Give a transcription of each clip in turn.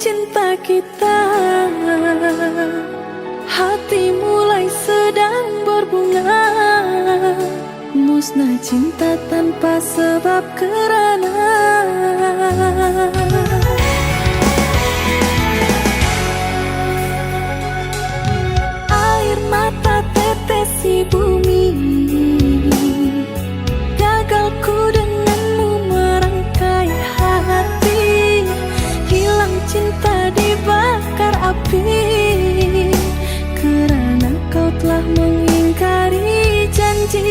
cinta kita. Hati mulai sedang berbunga, musnah cinta tanpa sebab kerana air mata tetesi bumi. Gagalku denganmu merangkai hati, hilang cinta dibakar api, kerana kau telah mengingkari janji.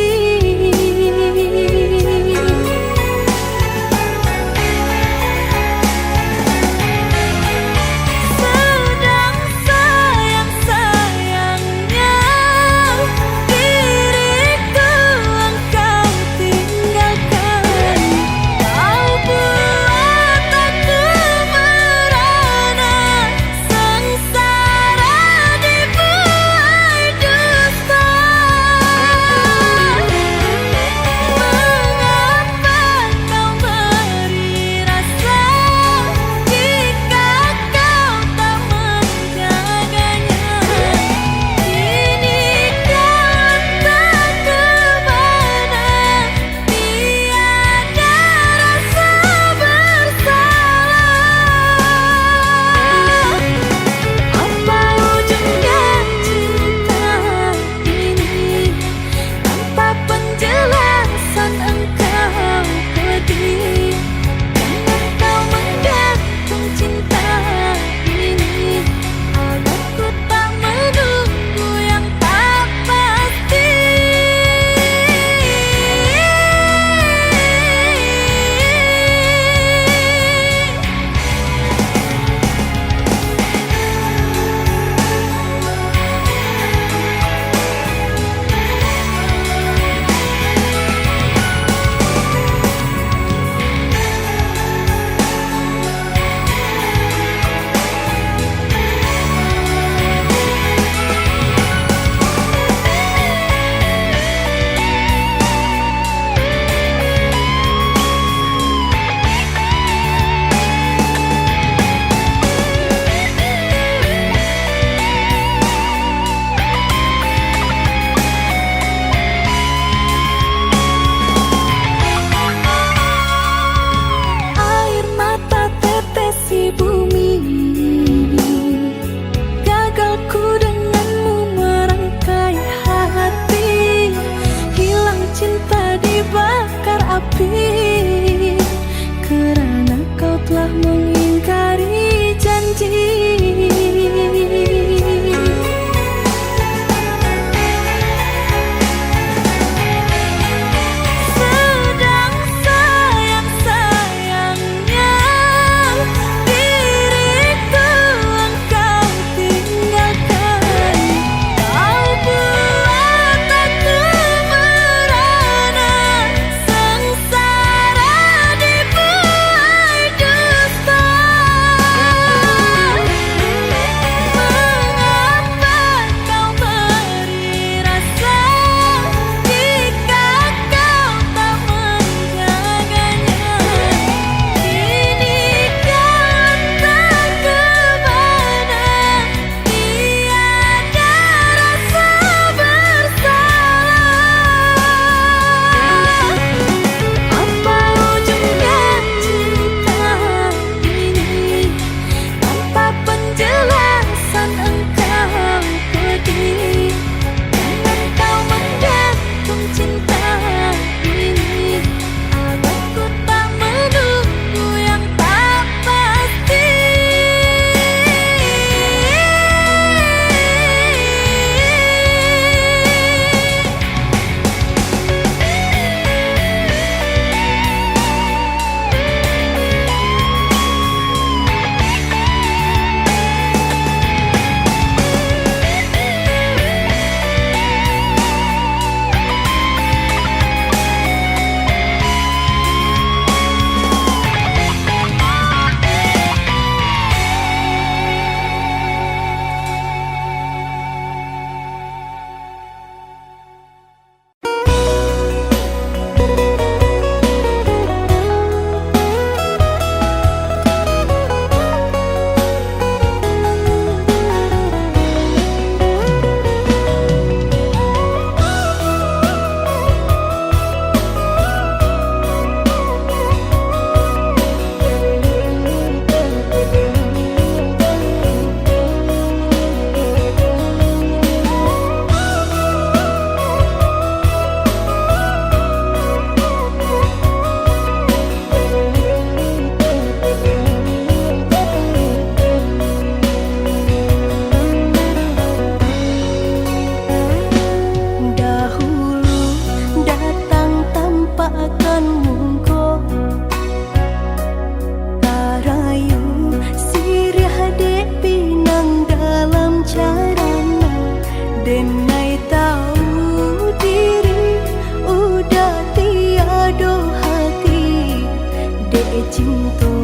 cinta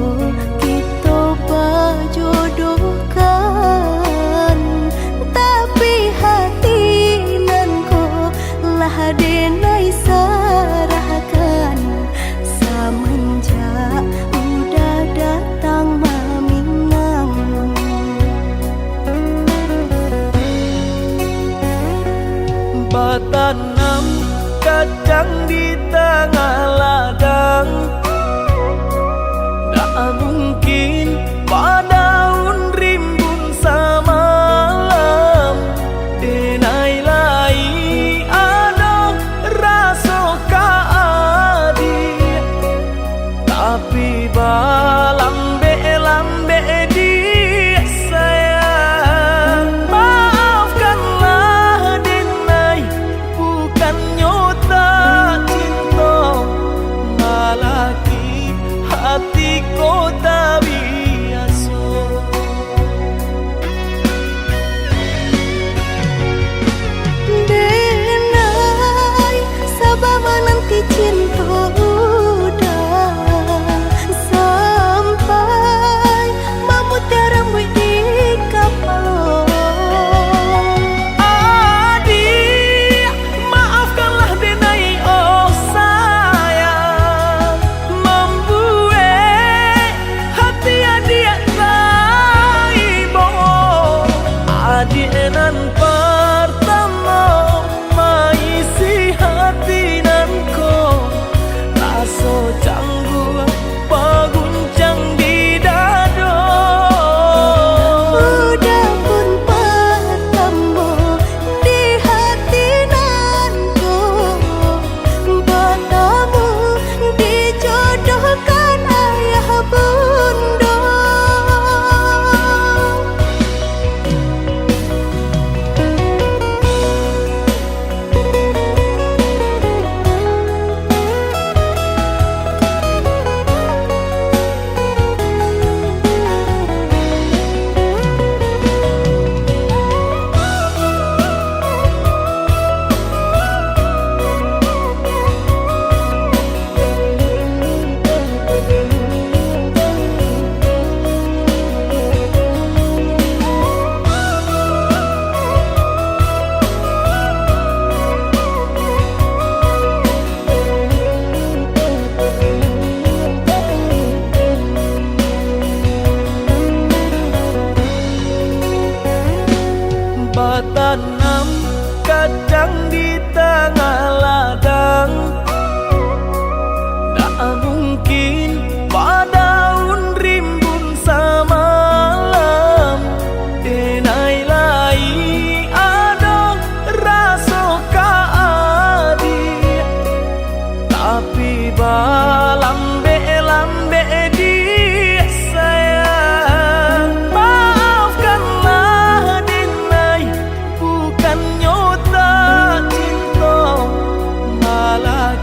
kita berjodohkan, tapi hati nan ko lah denai sarahkan semenjak udah datang maminang. Batanam kacang di tengah ladang, tak mungkin padaun rimbun samalam. Denai lai ada rasa kaadi, tapi balambe-lambe di sayang. Maafkanlah denai, bukan nyota cinta, malaki hati ko tak biasa. Denai sabama nanti cinta udah sampai memutih rambut di kapal. Adik, maafkanlah denai oh sayang, membuat hati adik taibo. Adik nan pertama maisi hati nanko, rasa canggung paguncang di dado. Udah pun pertama di hati nanku, bertemu dijodohkan ayah bunda. Batanam kacang di tengah ladang, tak mungkin padaun rimbun samalam. Denai lai ada rasa kaadi, tapi balambe-lambe di sayang. Maafkanlah denai, bukan nyota cinta, malah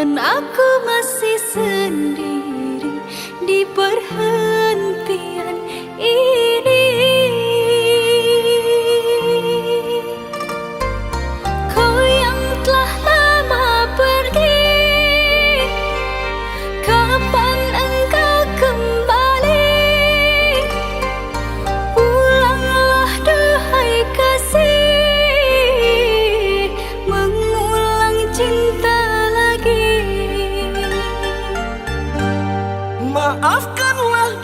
dan aku masih sendiri di perhentian ini. Kau yang telah lama pergi, kapan engkau kembali? Pulanglah duhai kasih, mengulang cinta lagi. Maafkanlah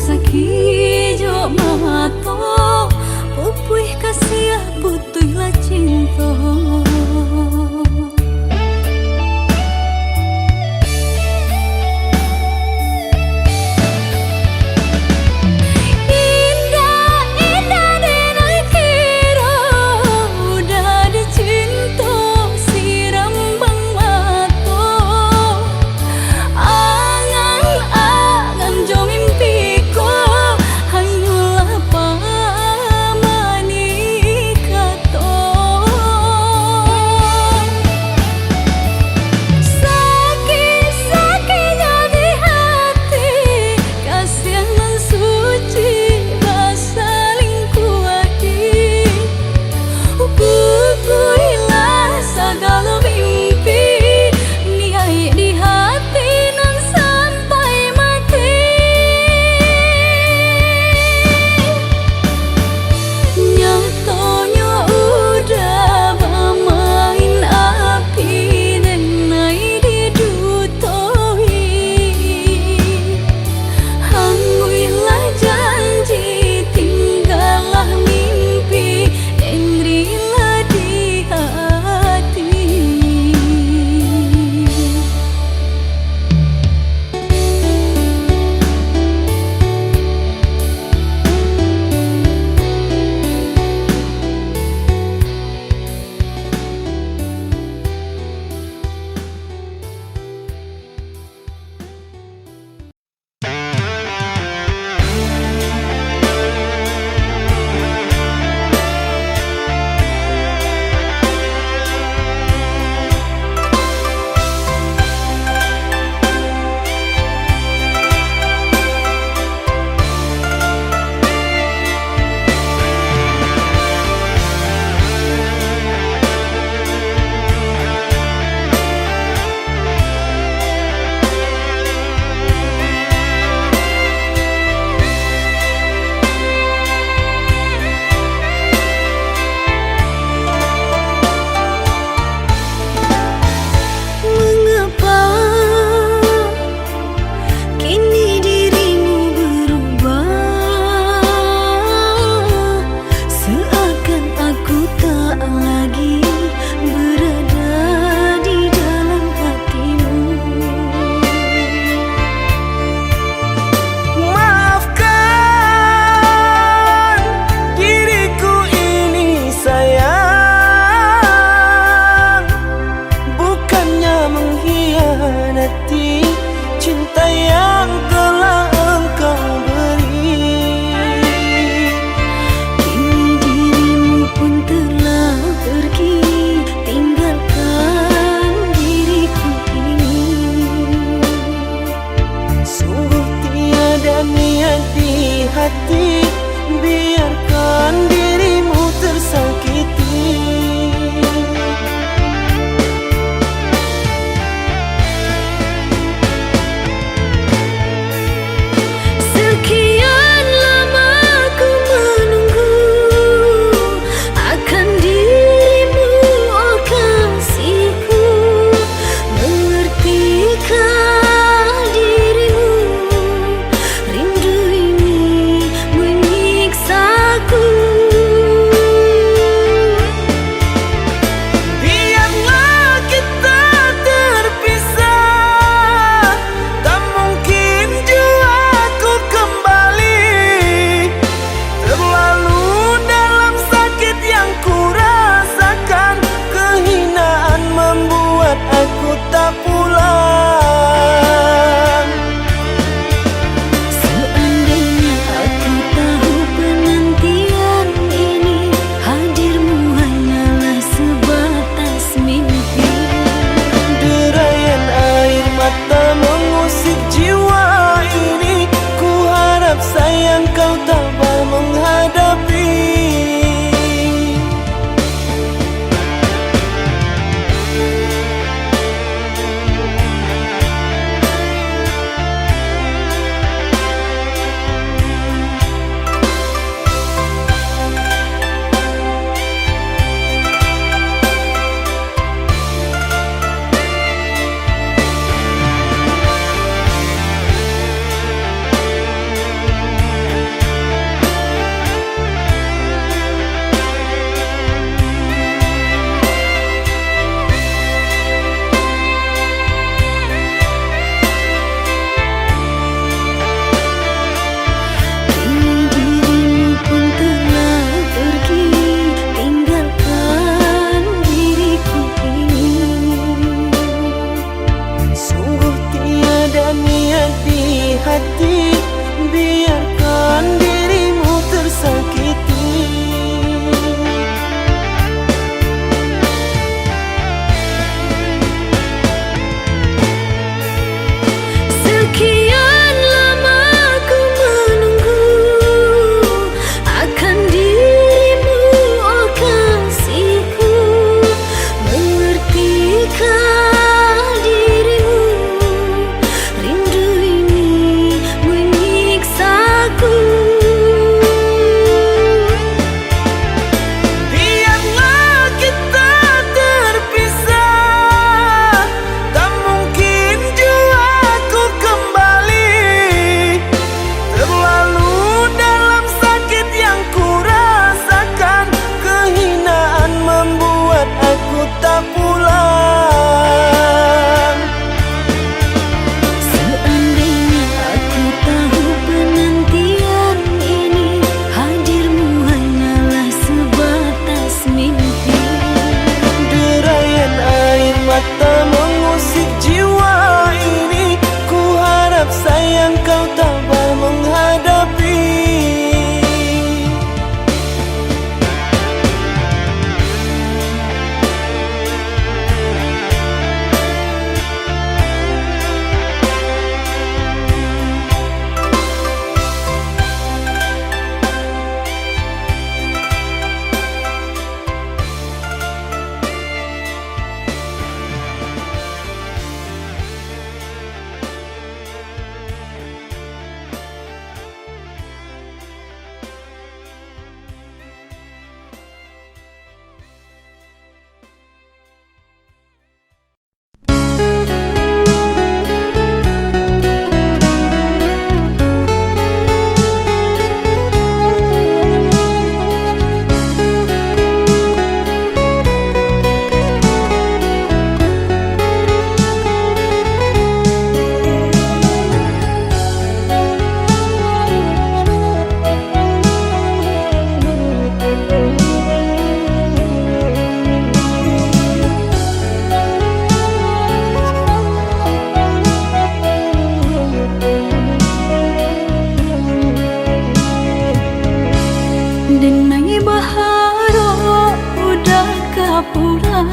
sakit jo mato pupuih kasih butuh lah cinta.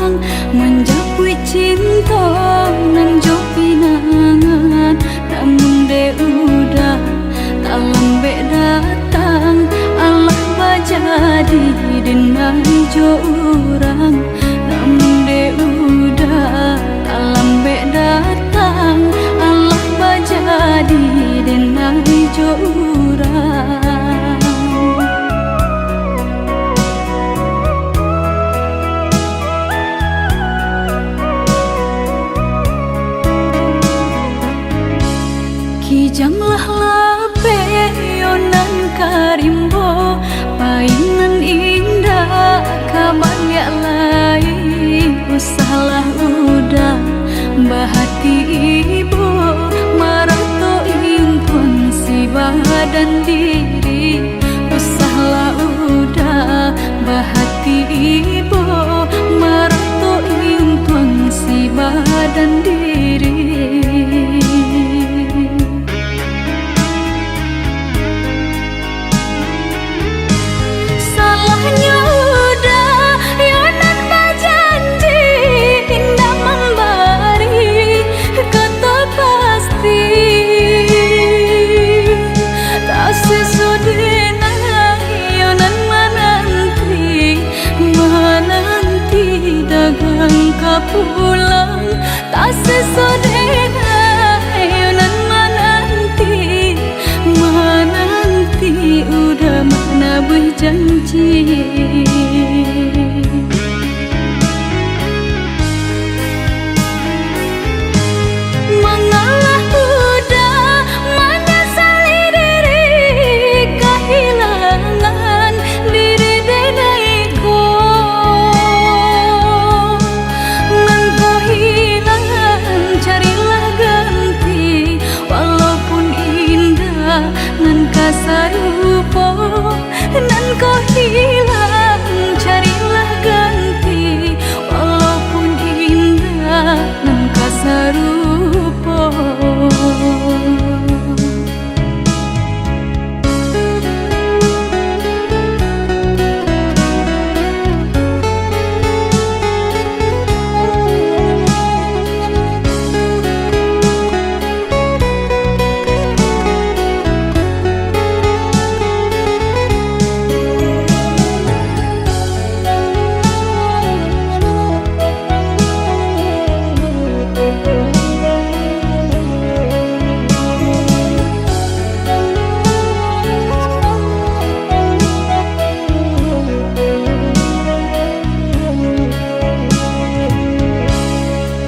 datang menjapui cinta nan jo pinangan, namun de udah tak lambe datang Allah bajadi denai jo urang, namun de udah tak lambe datang Allah bajadi denai jo urang. Kijanglah lape yonan karimbo, painan indah kabalya lai, usahlah udah bahati ibu marato impun si badan diri, usahlah udah bahati ibu marato impun si badan diri. Pulang tak sesodena yonan menanti udah mana berjanji. Mengalah udah menyesali diri kehilangan diri denaiku. Sarupo nan kau hilang, carilah ganti walaupun indah nan kasarupo.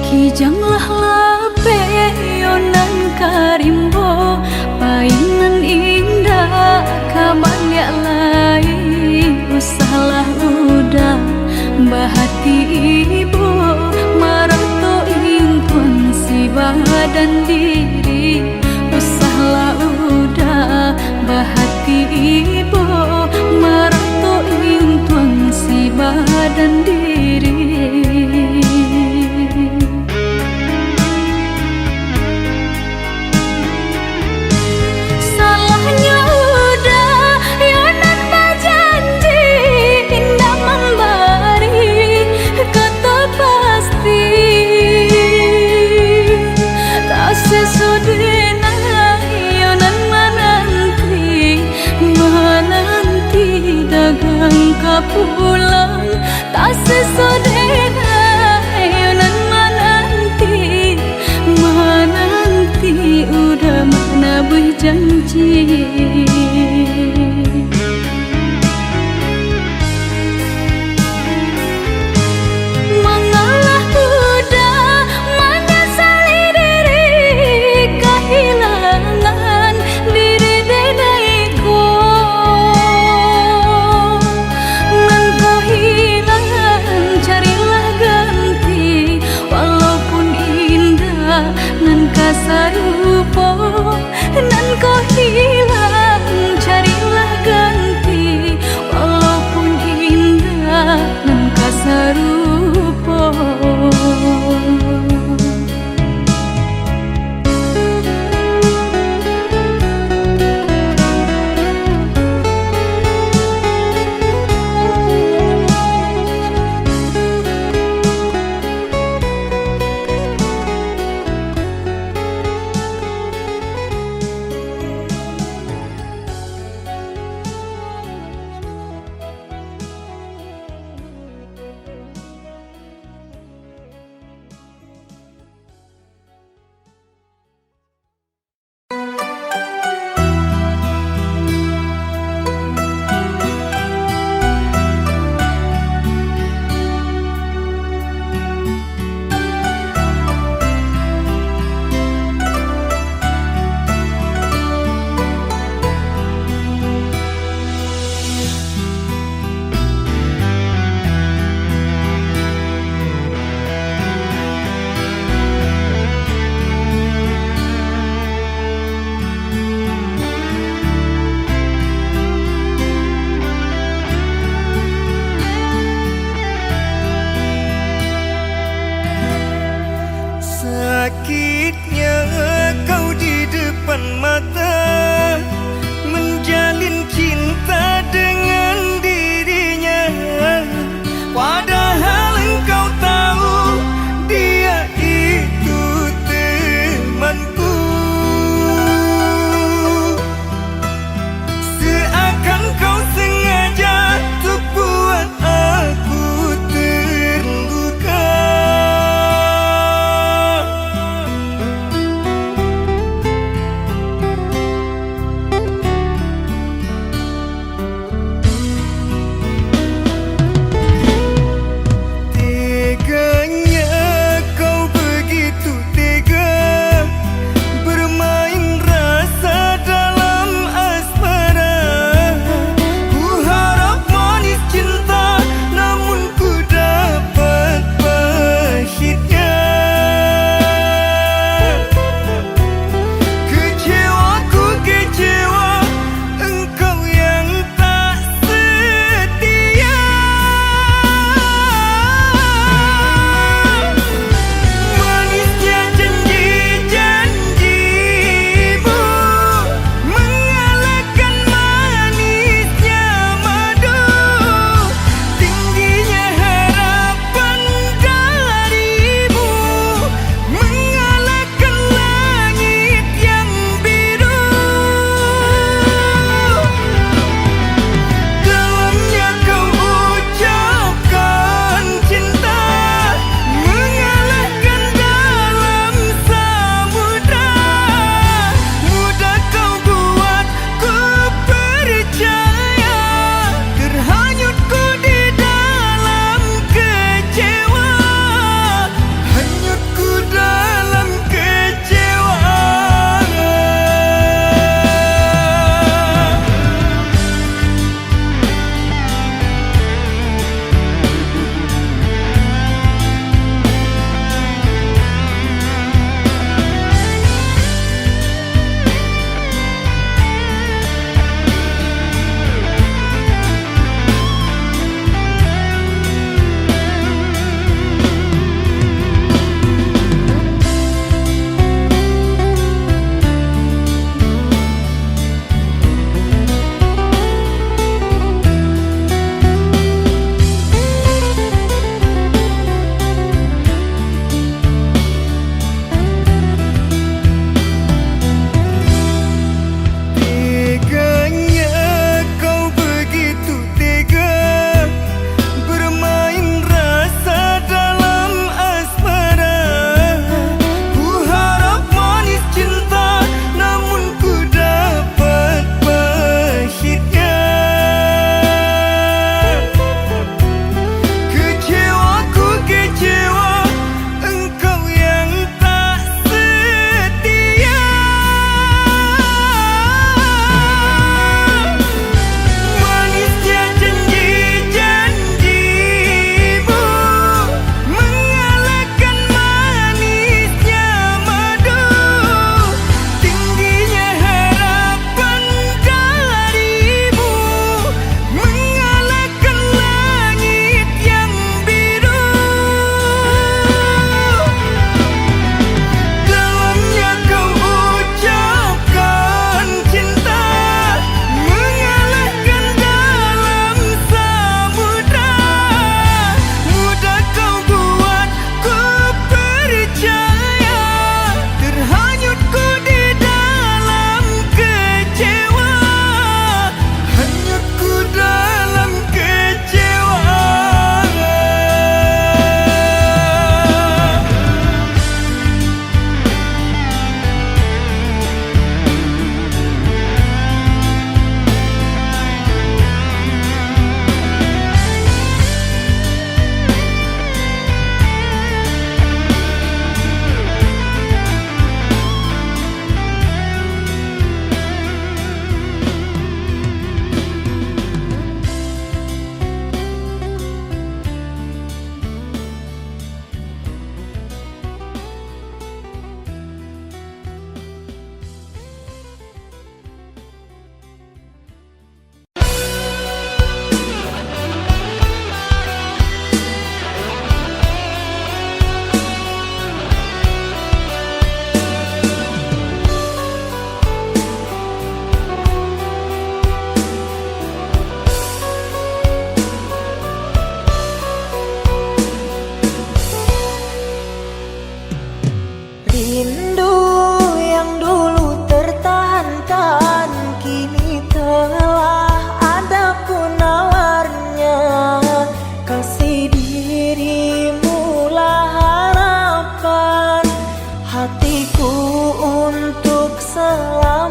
Kijanglah lape yonan karimbo, painan indah kabalya lai, usahlah udah bahati ibu marato impun si badan diri, usahlah udah bahati ibu marato impun si badan diri. Pulang tak sesodena yonan menanti udah mana berjanji. Mengalah udah menyesali diri kehilangan diri denaiku. Sarupo nan kau hilang, carilah ganti walaupun indah nan kasarupo.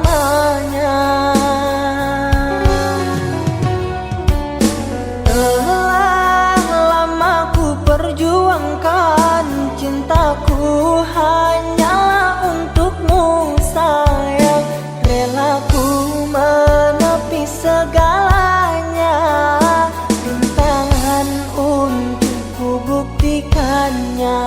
bersamanya. Telah lama ku perjuangkan cintaku hanyalah untukmu sayang. Rela ku menepi segalanya, rintangan untuk ku buktikannya.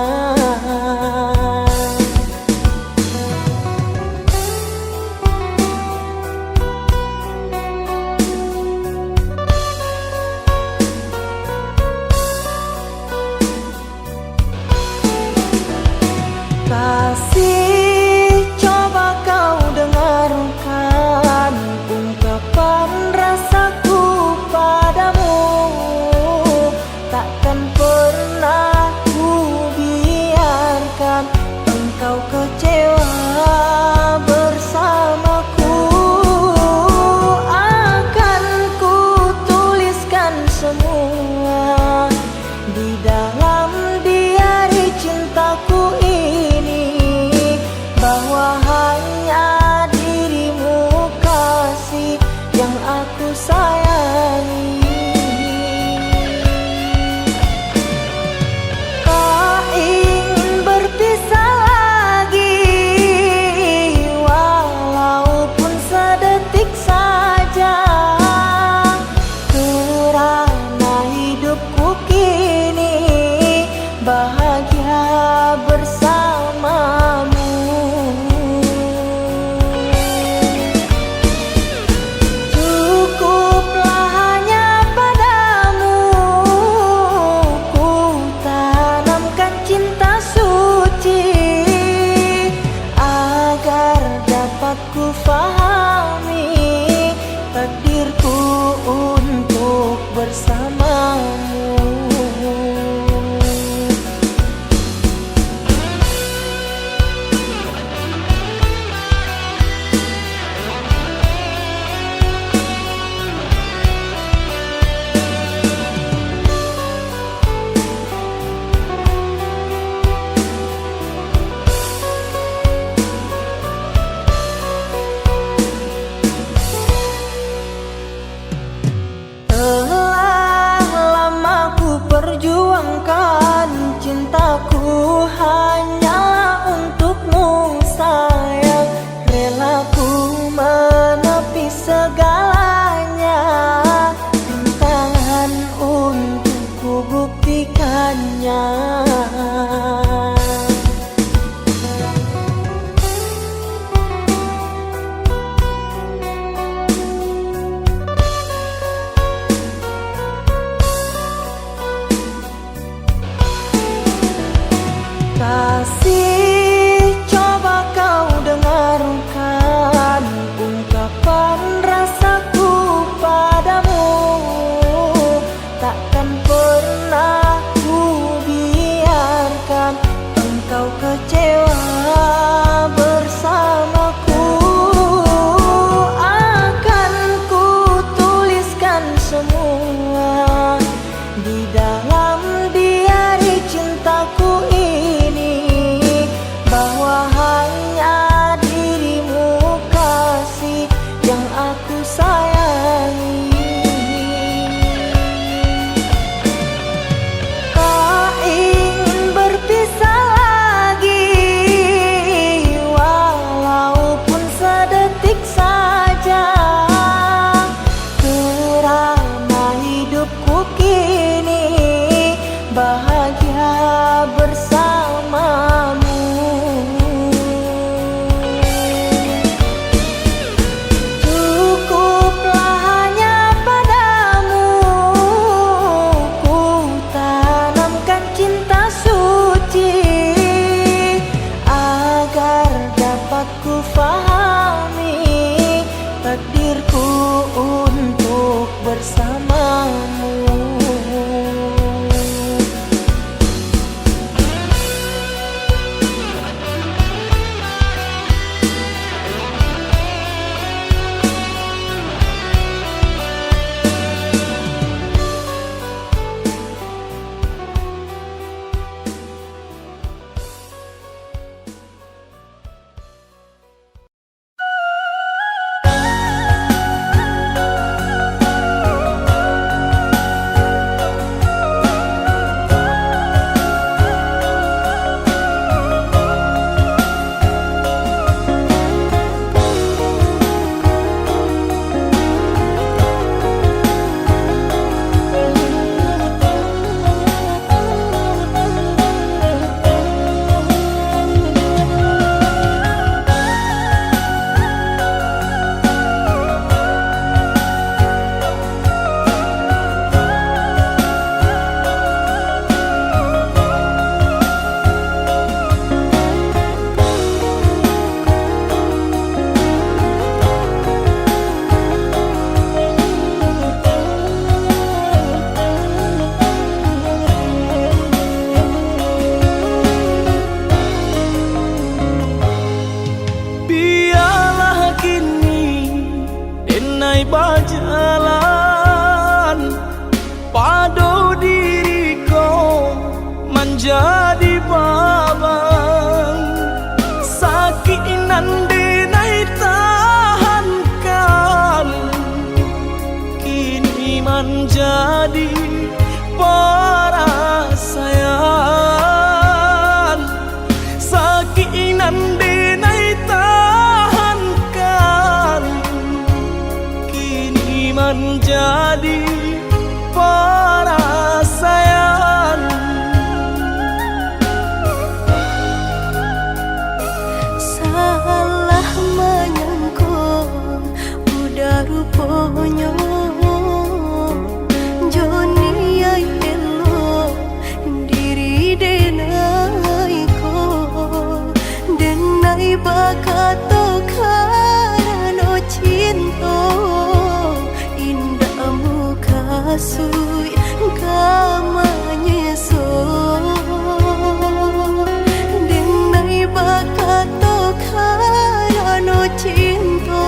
Kasih, coba kau dengarkan ungkapan rasaku padamu. Takkan pernah ku biarkan engkau kecewa bersamaku. Akan ku tuliskan semua di dalam diari cintaku ini, bahwa hanya dirimu kasih yang aku sayangi. Tak ingin berpisah lagi, walaupun sedetik saja, kerana hidupku kini bahagia bersamamu. Cukuplah hanya padamu ku tanamkan cinta suci, agar dapat ku fahami takdirku untuk bersamamu. Telah lama ku perjuangkan cintaku hanyalah untukmu sayang. Rela ku menepi segalanya, rintangan untuk ku buktikannya. Kasih, coba kau dengarkan ungkapan rasaku padamu. Takkan pernah ku biarkan engkau kecewa bersamaku. Akan ku tuliskan semua di dalam diari cintaku ini, bahwa hanya dirimu kasih yang aku sayangi. Tak ingin berpisah lagi, walaupun sedetik saja, kerana hidupku kini bahagia bersamamu. Cukuplah jadi perasaan sakinan denai tahankan kini menjadi perasaan. Salah menyangka udah rupanya Joni ay elo diri denai ko denai bakato karano cinta indah muka sui kamanya so denai bakato karano cinta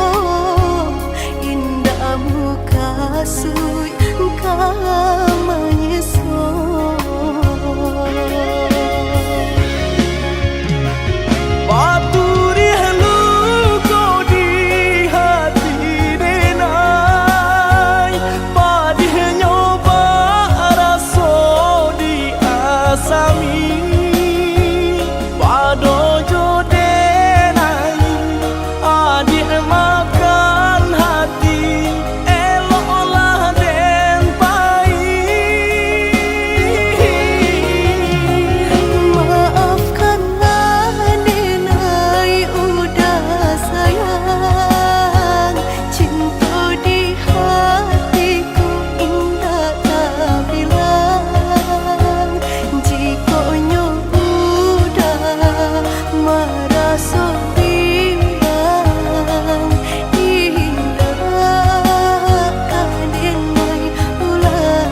indah muka sui kamanya so. Paturi halu kau di hati denai padih nyoba raso di asami padojo denai adik makan hati eloklah den pai. Maafkanlah denai udah sayang cinta di hatiku indah tak bilang jika udah merasa bilang indah denai ulang.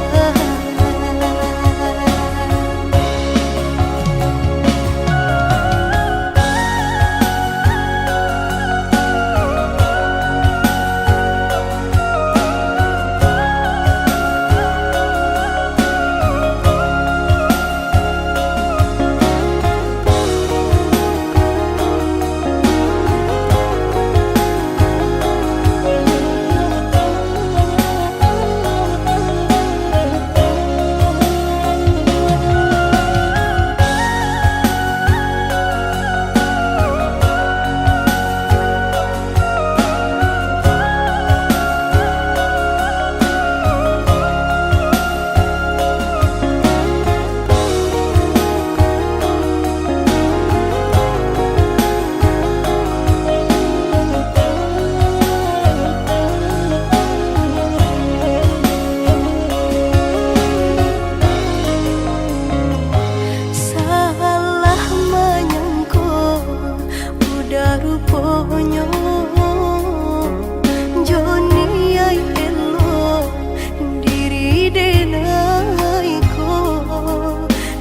Salah menyangka udah rupanya Joni ay elo diri denai ko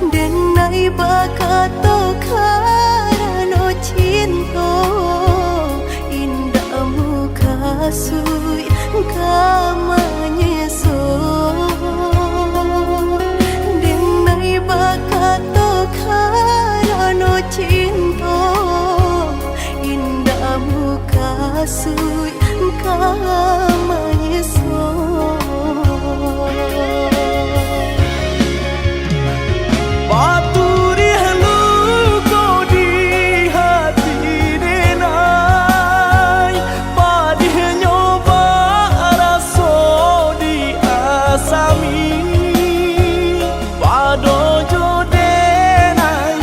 denai bakato karano cinta indah muka sui kamanya so denai bakato karano cinta indah muka sui kamanya so. Paturi halu kau di hati denai padih nyoba raso di asami padojo denai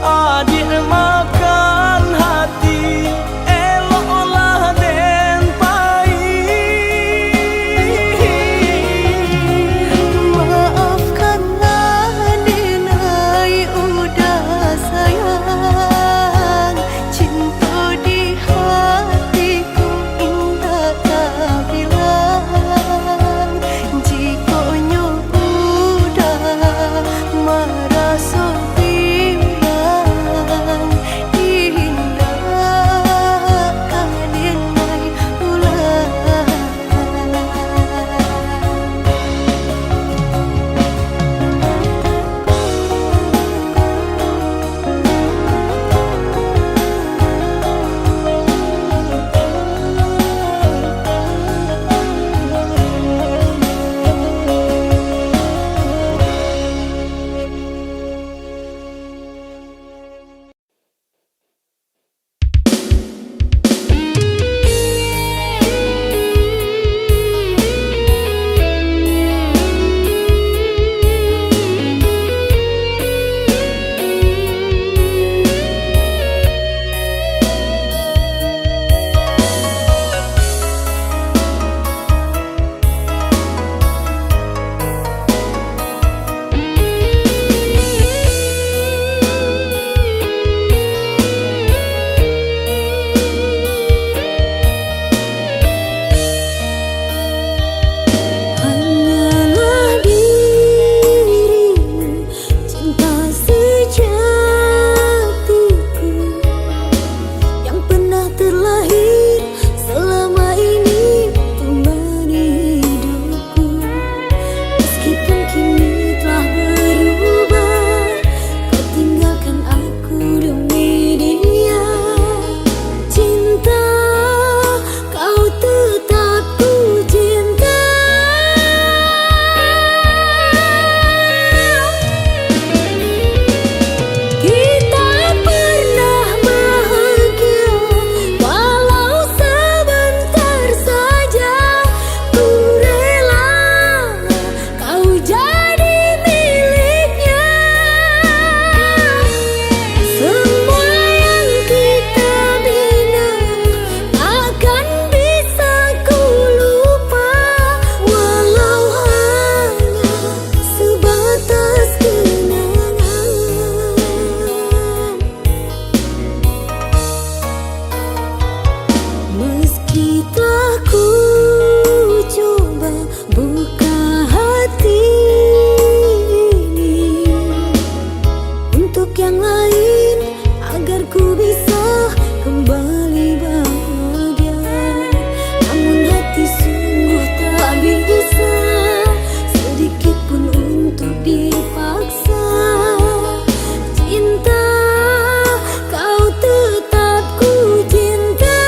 adik makan hati eloklah den Aku coba buka hati ini untuk yang lain, agar ku bisa kembali bahagia. Namun hati sungguh tak bisa sedikit pun untuk dipaksa. Cinta kau tetap ku cinta.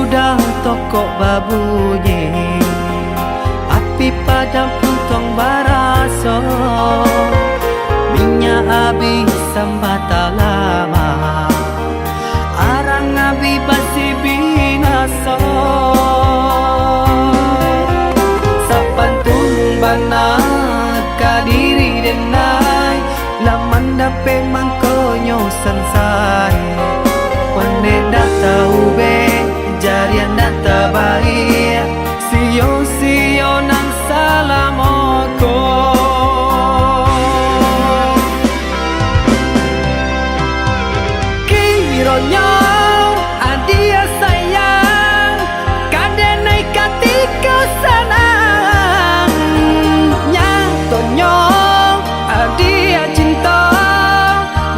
sudah tokok babunyi, api padam pun tong baraso, minyak habis sambata lama, arang abi basi binaso. Sapantun banat kadiri denai, laman dape mangkonyo sansai. Wane data ube, jarian data baik, sio nang salamoko. Kironyo adia sayang, kadenai katika senang, nyatonyo adia cinta,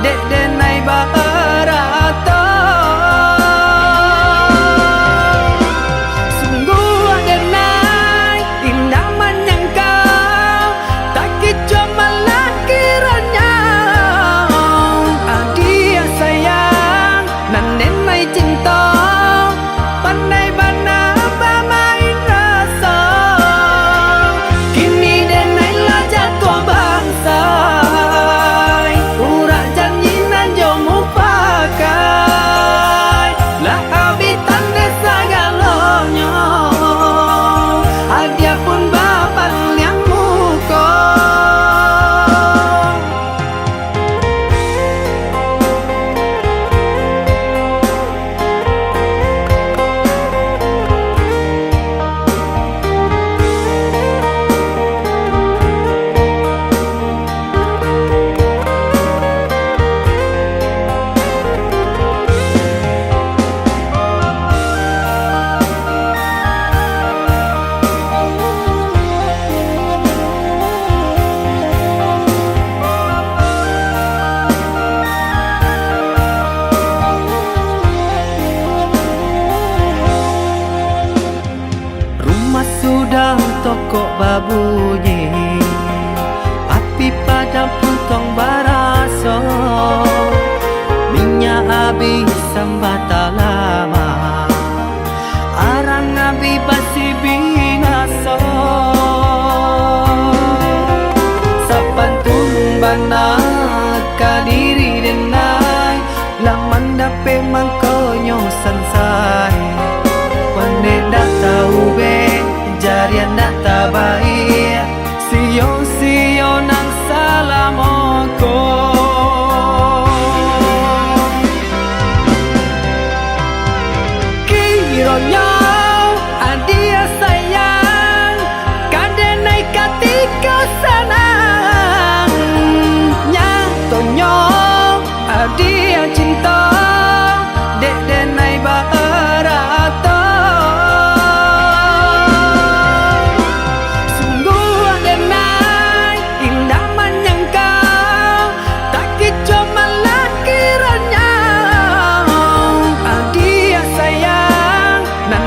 dek denai barato. Sungguh adenai indah menyangkau, tak kicu malah kiranya. Adia sayang nan denai cinta, pandai bana bermain rasa. Kini denai lah jatuh bangsa, urak janji nan jomu pakai, lah habitan desa galonyo, adia pun bapak yang muko. Rumah sudah tokok babunyi, api padam pun tong baraso, minyak habis sambata lama, arang abi basi binaso. Sapantun banat kadiri denai, laman dape mangkonyo sansai. Wane data ube, jarian data baik, sio nang salamoko. Kironyo adia sayang, kadenai katika senang, nyatonyo adia cinta, dek denai barato. Sungguh adenai indah menyangkau, tak kicu malah kiranya. Adia sayang nan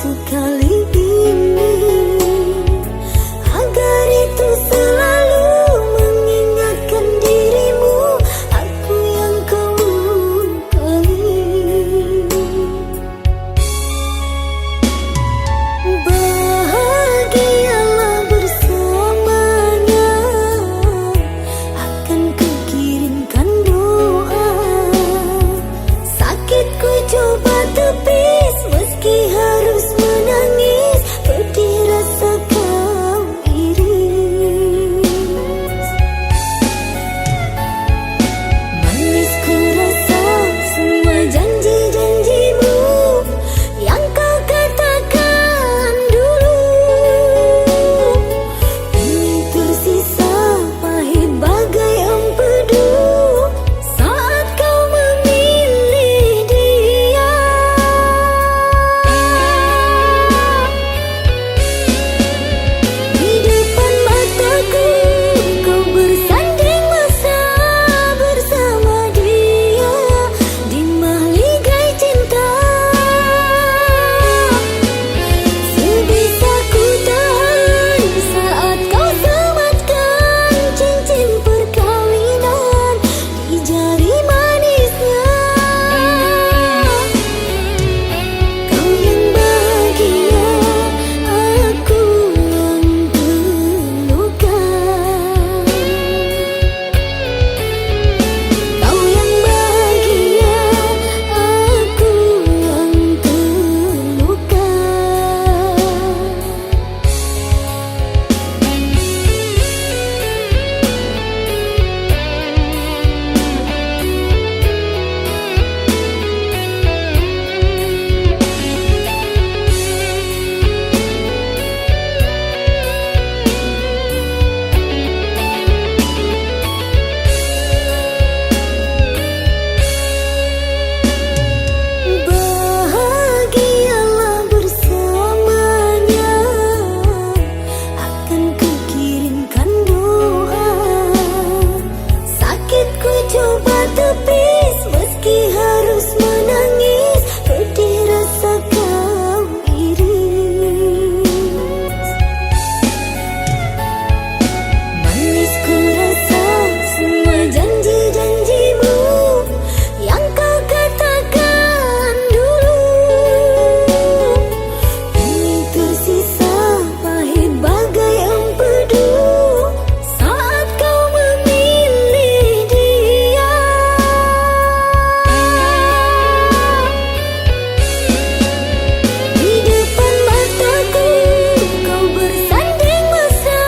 sekali ini, agar itu selalu mengingatkan dirimu, aku yang kau lukai. Bahagialah bersamanya, akan kukirimkan doa. Sakit ku coba tepis, meski harus menangis, pedih rasa kau iris. Manis ku rasa semua janji-janjimu yang kau katakan dulu. Ini tersisa pahit bagai empedu saat kau memilih dia. Di depan mataku kau bersanding mesra bersama dia di mahligai cinta. Sebisa ku tahan saat kau sematkan cincin perkawinan di jari manisnya. Kau yang bahagia, aku yang terluka. Kau yang bahagia, aku yang terluka. Bahagialah bersamanya, akan kukirimkan doa. Sakit ku coba tepis, meski harus menangis, pedih rasa kau iris. Manis ku rasa semua janji-janjimu yang kau katakan dulu. Ini tersisa pahit bagai empedu saat kau memilih dia. Di depan mataku kau bersanding mesra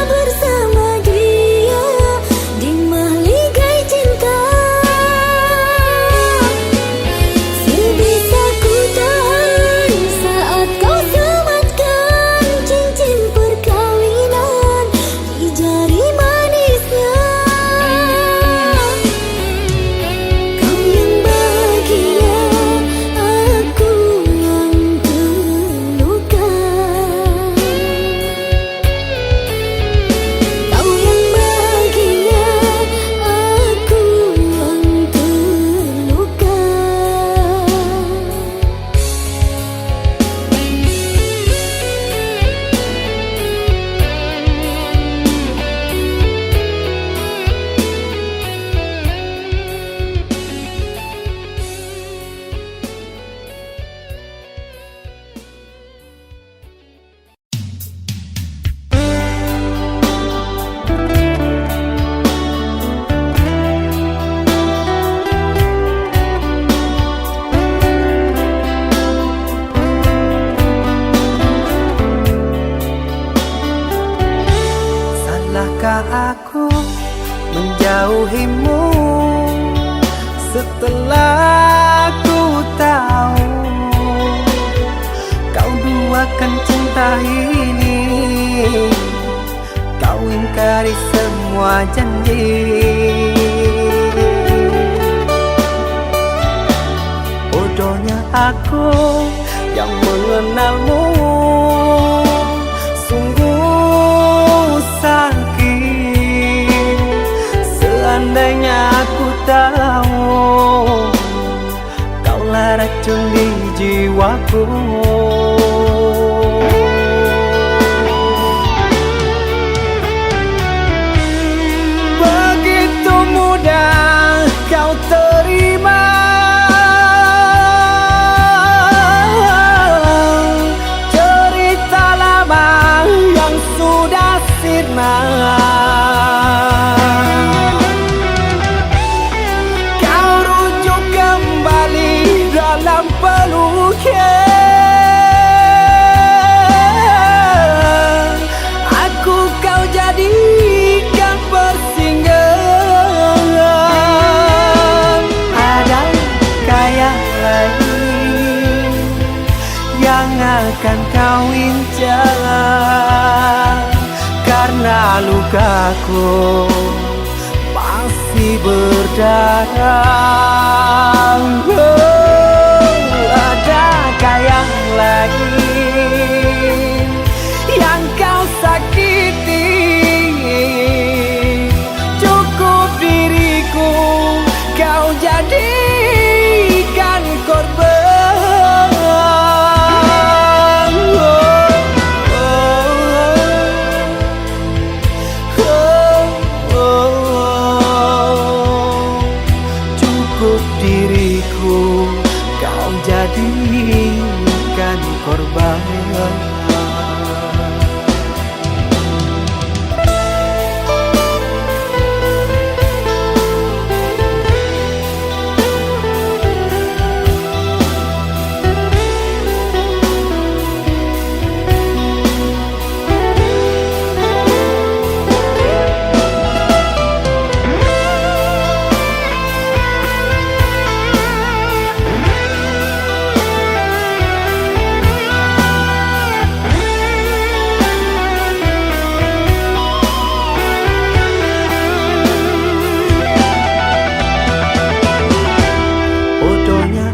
bersama dia di mahligai cinta. Sebisa ku tahan saat kau sematkan cincin perkawinan di jari manisnya. Kau yang bahagia, aku yang terluka. Kau yang bahagia, aku yang terluka. Salahkah aku menjauhimu setelah ku tahu kau duakan cinta ini? Kau ingkari semua janji. Bodohnya aku yang mengenalmu, sungguh sakit. Seandainya aku tahu kaulah racun di jiwaku. yang akan kau injak, karena lukaku masih berdarah. Adakah yang lain yang kau sakiti? Cukup diriku kau jadikan korban. Cukup diriku kau jadikan korban.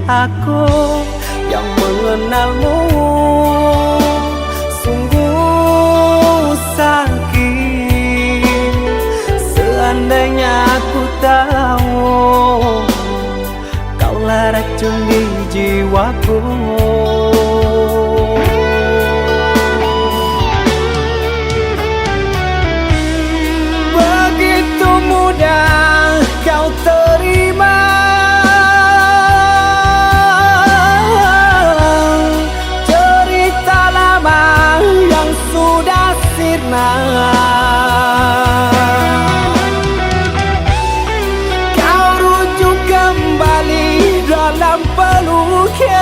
Aku yang mengenalmu sungguh sakit. Seandainya aku tahu kaulah racun di jiwaku. Begitu mudah kau terima kau rujuk kembali dalam pelukan.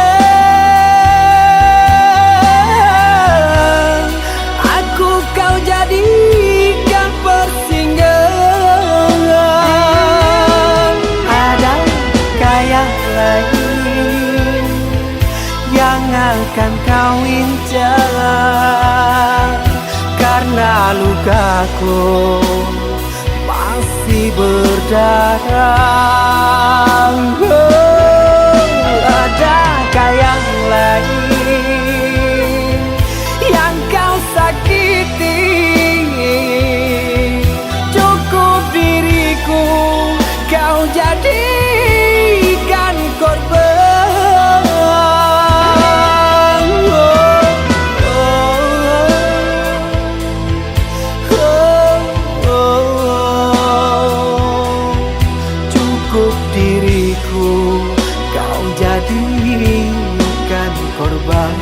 Aku kau jadikan persinggahan. Adakah yang lain yang akan kau injak, karena lukaku masih berdarah. Adakah yang lain yang kau sakiti? Cukup diriku kau jadikan korban. Cukup diriku kau jadikan korban.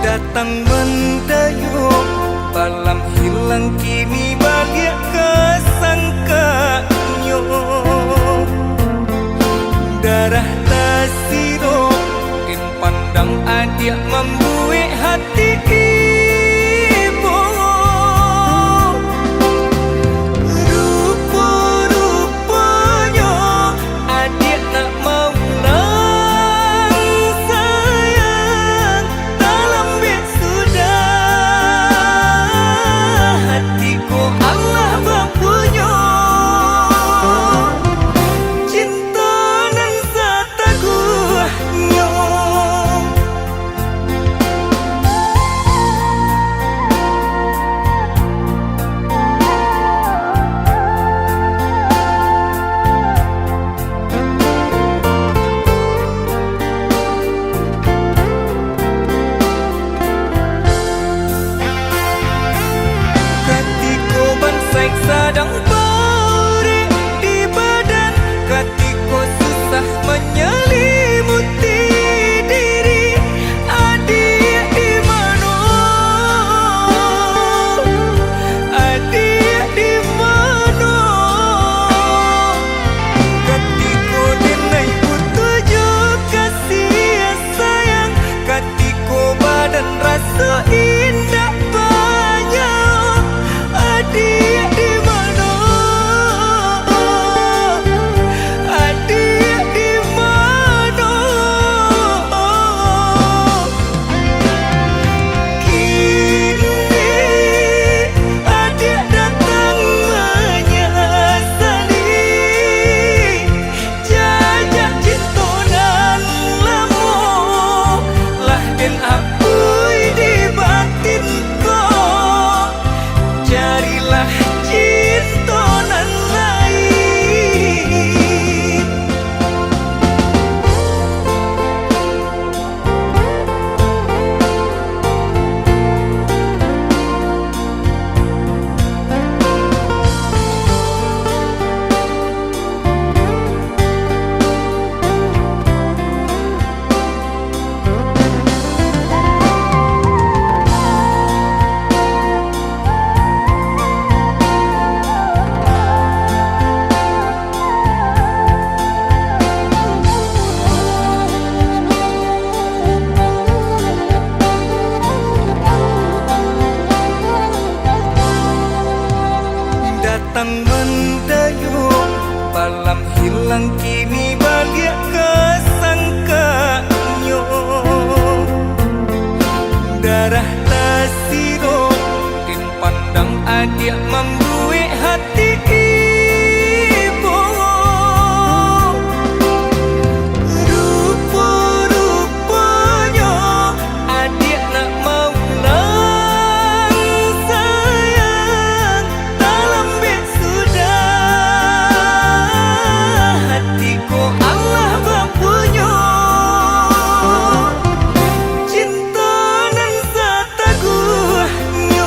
Datang mendayung, malam hilang kini balik kesangkanyo. Darah tasiro, kin pandang adik membuik hati ibu. Rupa-rupanya adik nak mau sayang dalam bed sudah. hilang kini balik kesangkanyo. Darah tasiro mungkin pandang adik membuat hati ibu. Rupa-rupanya adik nak mau lang sayang, dalam bed sudah hatiku Allah mempunyai. Cinta nan sataguhnya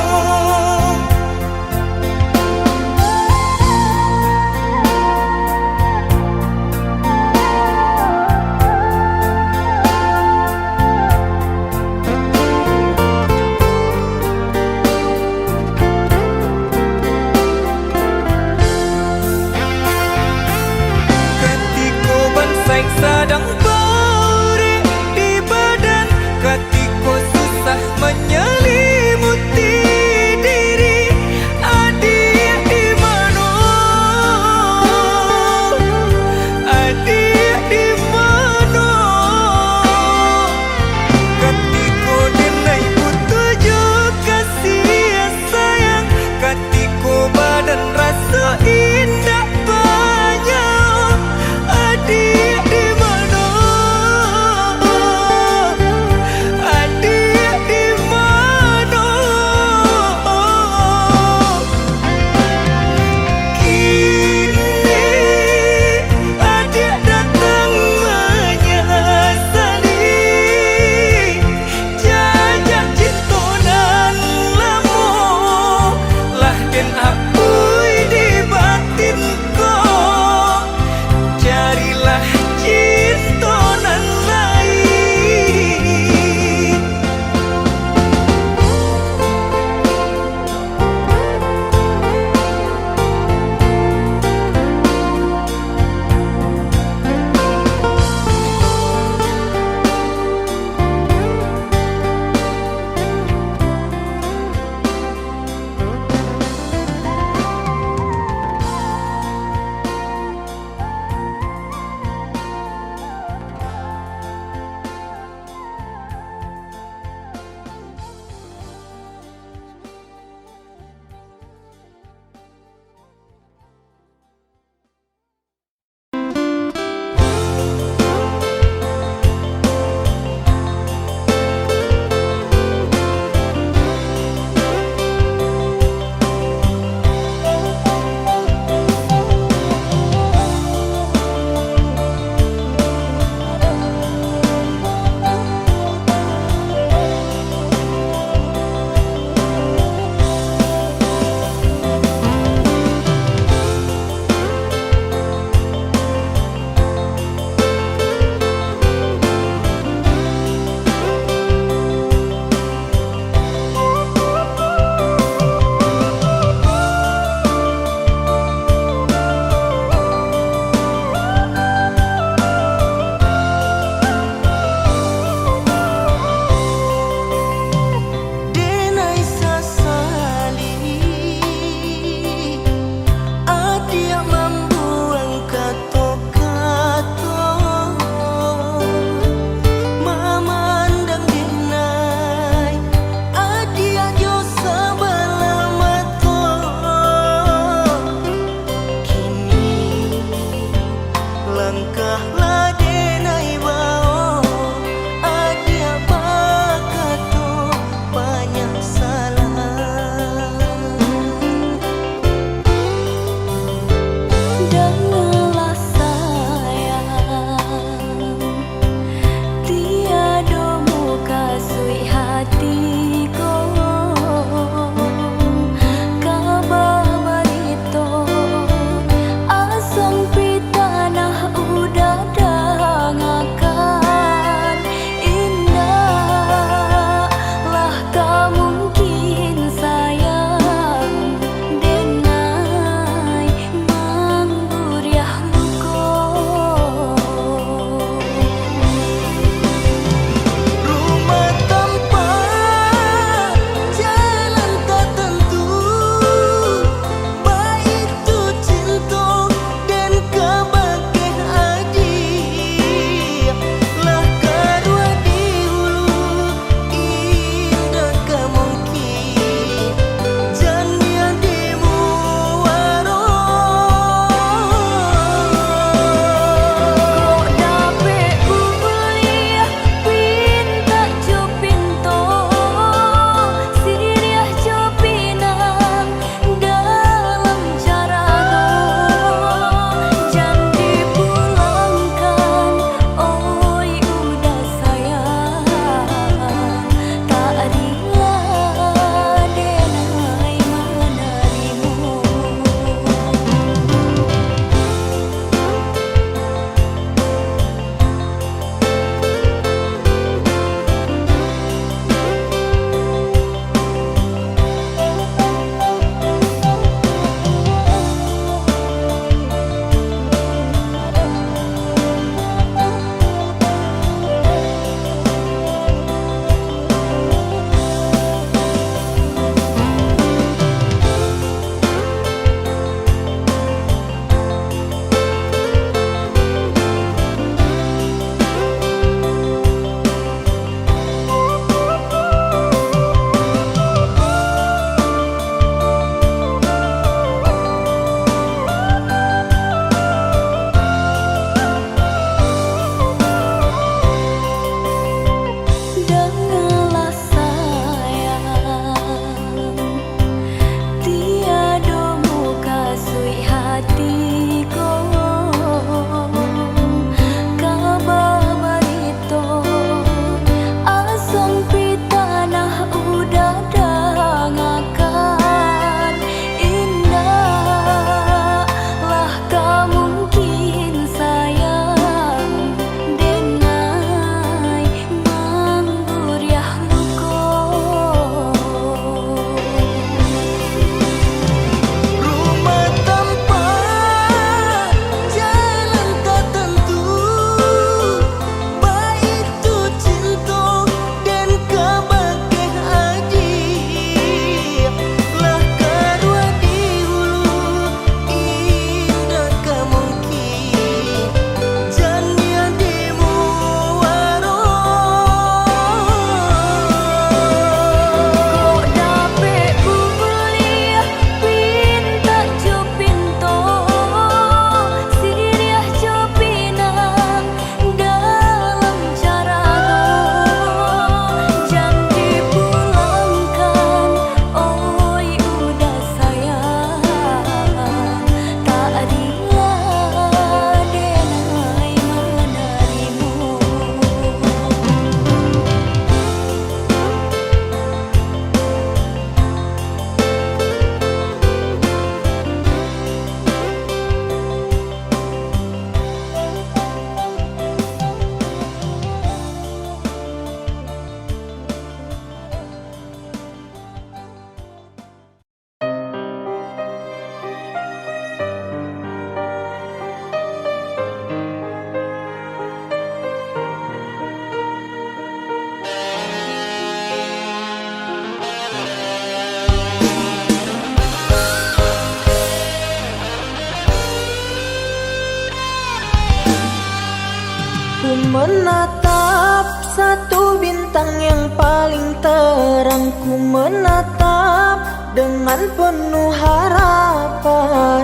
menatap satu bintang yang paling terang. Ku menatap dengan penuh harapan,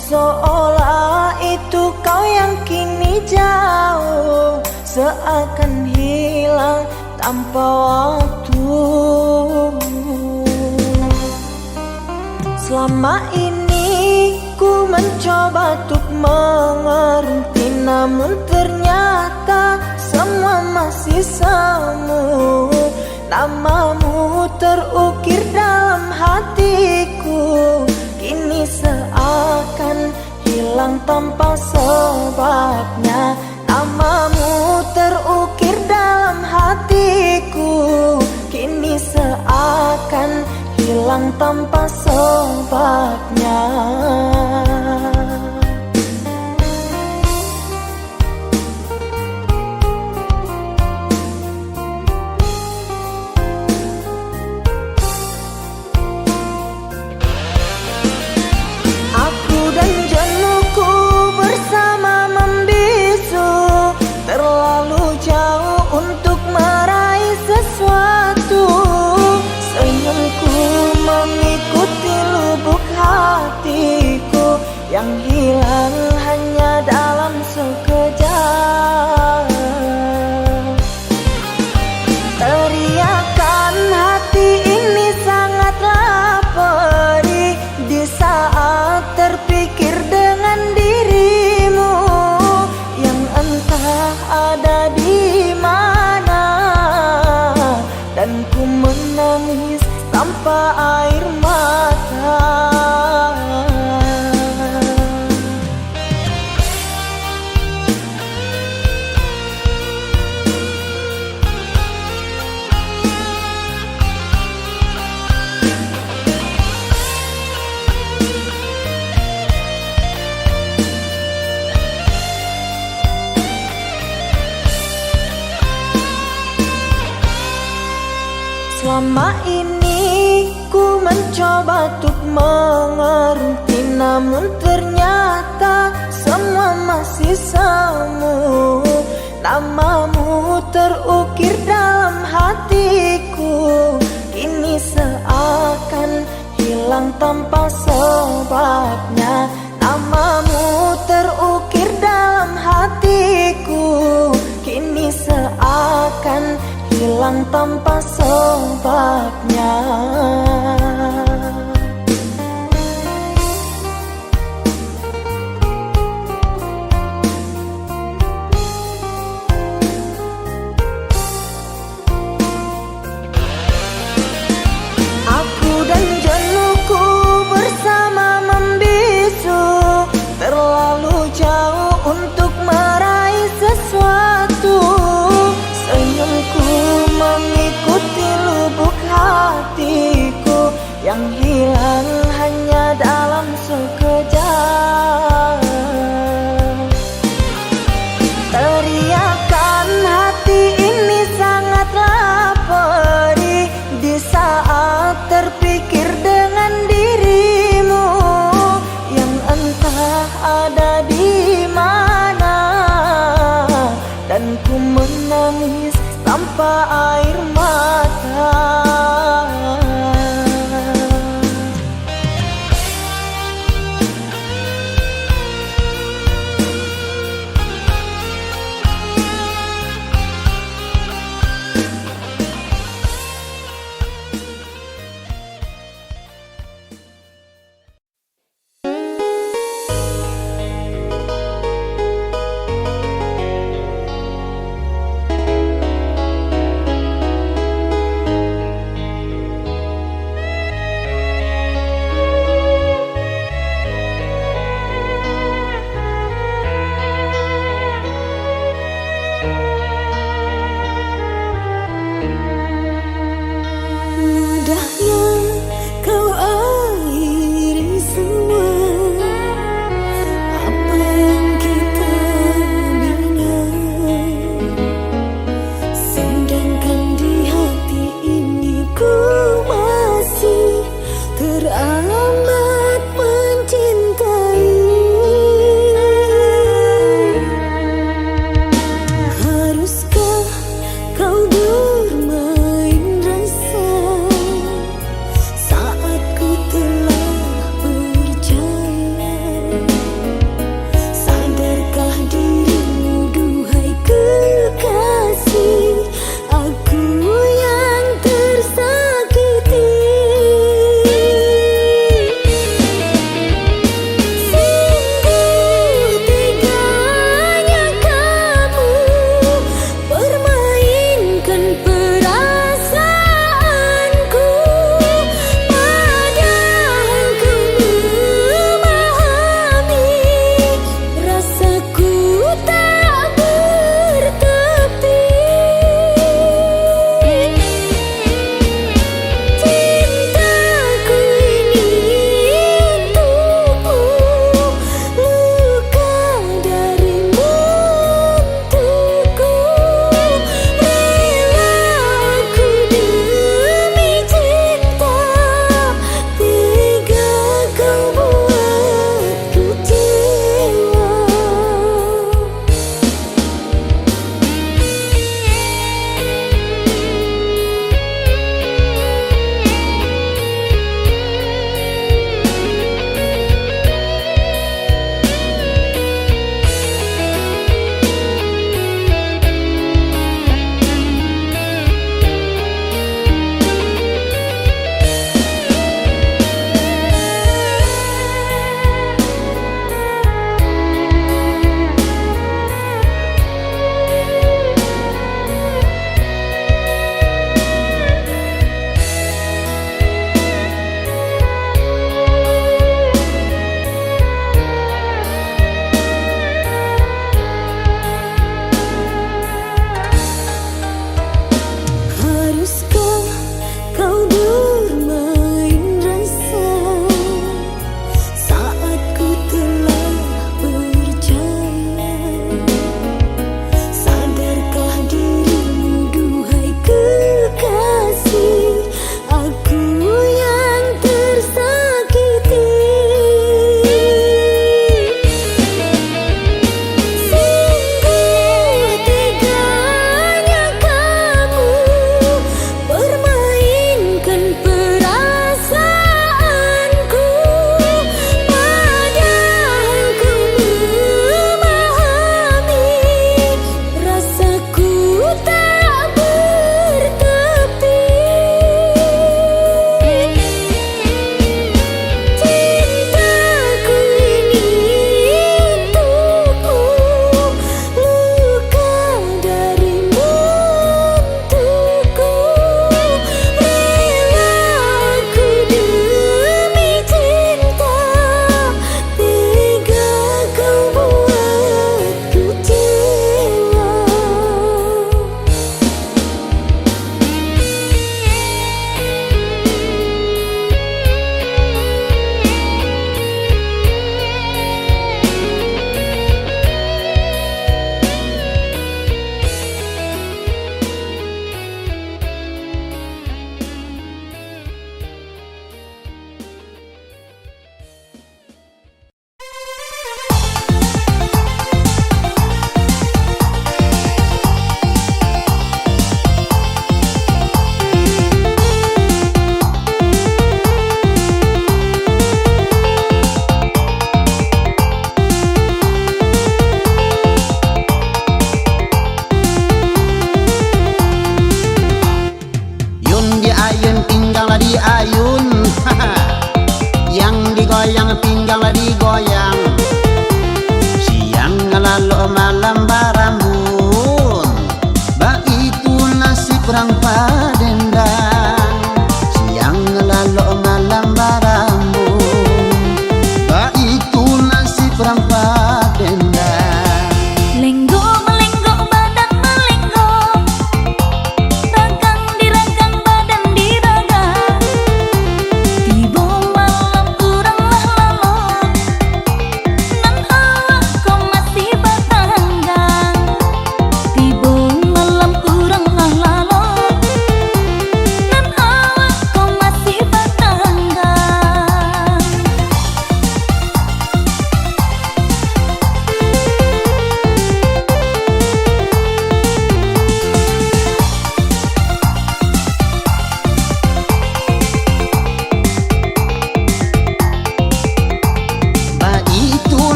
seolah itu kau yang kini jauh, seakan hilang tanpa waktu. Selama ini ku mencoba untuk mengerti, namun ternyata semua masih semu. Namamu terukir dalam hatiku, kini seakan hilang tanpa sebabnya. Namamu terukir dalam hatiku, kini seakan hilang tanpa sebabnya. Aku dan jenuhku bersama membisu, terlalu jauh untuk meraih sesuatu. Senyumku mengikuti lubuk hatiku yang hilang hanya dalam sekejap. Teriakan hati ini sangatlah perih di saat terpikir dengan dirimu yang entah ada di mana, dan ku menangis tanpa air mata. Selama ini ku mencoba untuk mengerti, namun ternyata semua masih semu. Namamu terukir dalam hatiku, kini seakan hilang tanpa sebabnya. Namamu terukir dalam hatiku, kini seakan hilang tanpa sebabnya. Aku dan jenuhku bersama membisu, terlalu jauh untuk meraih sesuatu. Senyumku mengikuti lubuk hatiku yang hilang hanya dalam sekejap. Teriakan hati ini sangatlah perih di saat terpikir dengan dirimu yang entah ada di mana, dan ku menangis tanpa air mata.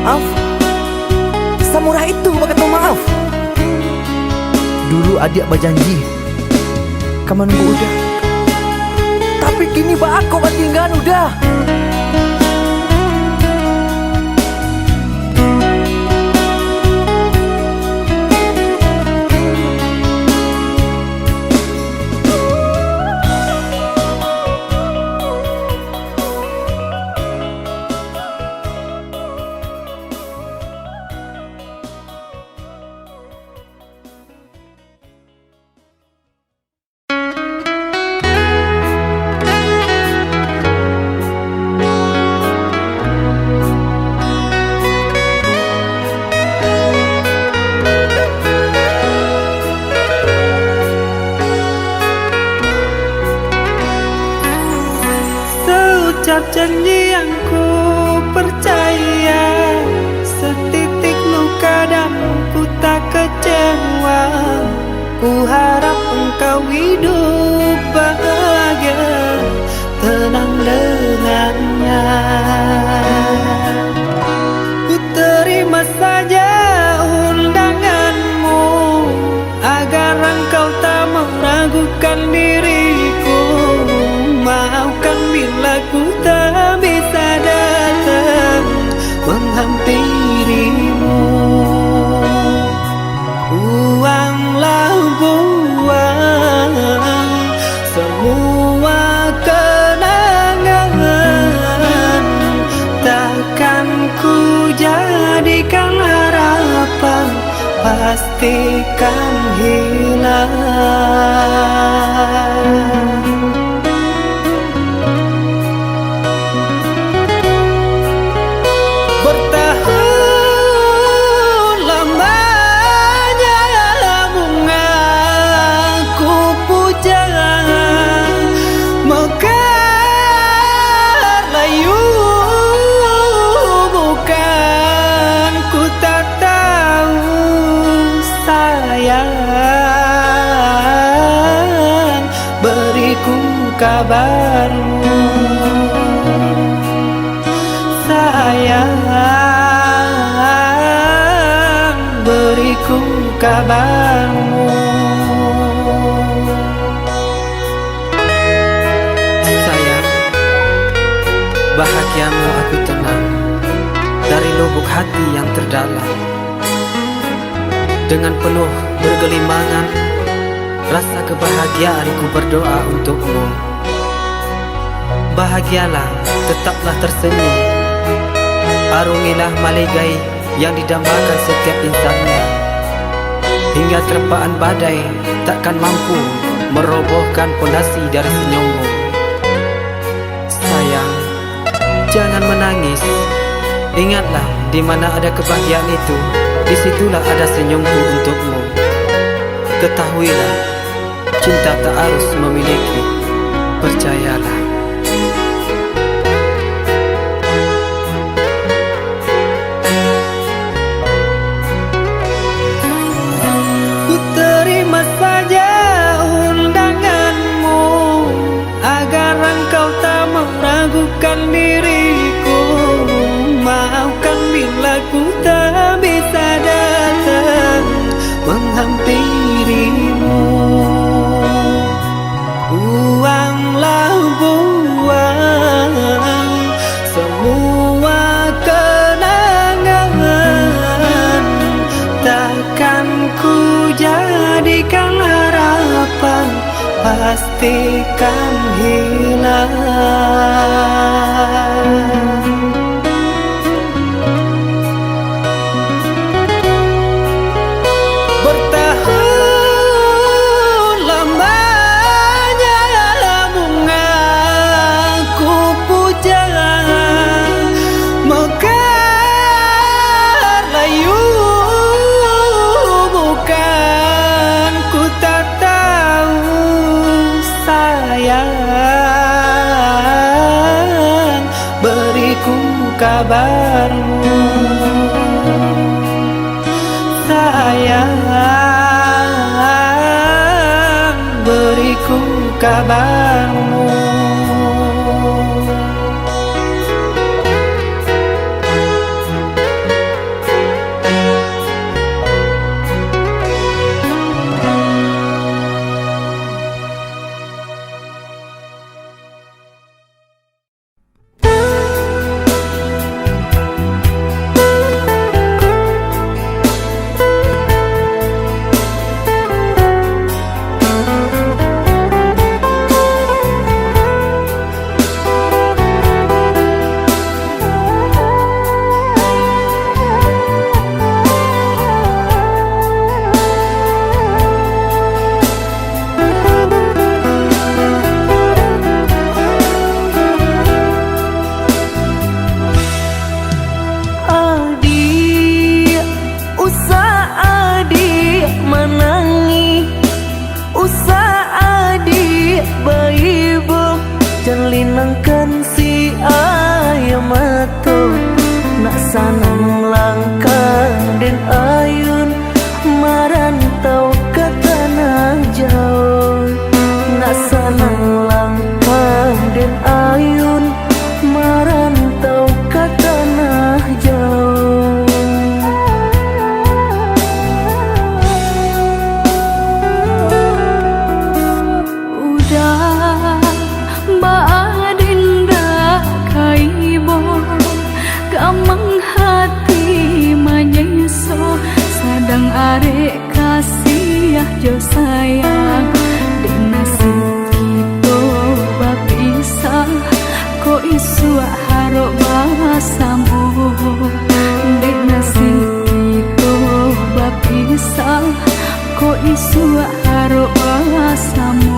maaf. Samurah itu bakal maaf. Dulu adik berjanji kamu nunggu udah, tapi kini aku tinggal udah. Seucap janji yang ku percaya, setitik luka dan ku tak kecewa. Ku harap engkau hidup bahagia, tenang dengannya. Ku terima saja undanganmu, agar engkau tak meragukan diriku. Maafkan bila ku tak bisa datang menghampirimu. Buanglah buang semua kenangan, takkan ku jadikan harapan, pastikan hilang. Kabarmu sayang, beriku kabarmu. Sayang, bahagiamu aku tenang dari lubuk hati yang terdalam. Dengan penuh bergelimangan rasa kebahagiaan ku berdoa untukmu. Bahagialah, tetaplah tersenyum, arungilah maligai yang didambakan setiap insannya. Hingga terpaan badai takkan mampu merobohkan pondasi dari senyummu. Sayang, jangan menangis. Ingatlah, di mana ada kebahagiaan itu, disitulah ada senyumku untukmu. Ketahuilah, cinta tak harus memiliki, percayalah. Ku terima saja undanganmu, agar engkau tak meragukan diriku. Maafkan bila ku tak bisa datang menghampirimu. Buanglah buang semua kenangan, takkan ku jadikan harapan, pastikan hilang. Kabarmu sayang, beriku kabarmu. sanang langkah den ayun marantau ke tanah jauh. Nak sanang langkah den ayun marantau ke tanah jauh. Udah Mbak Dinda kaibo kamang hati manyeso sadang arek kasih jo sayang di nasib kita bapisah ko isu haro basamu di nasib kita bapisah ko isu haro basamu.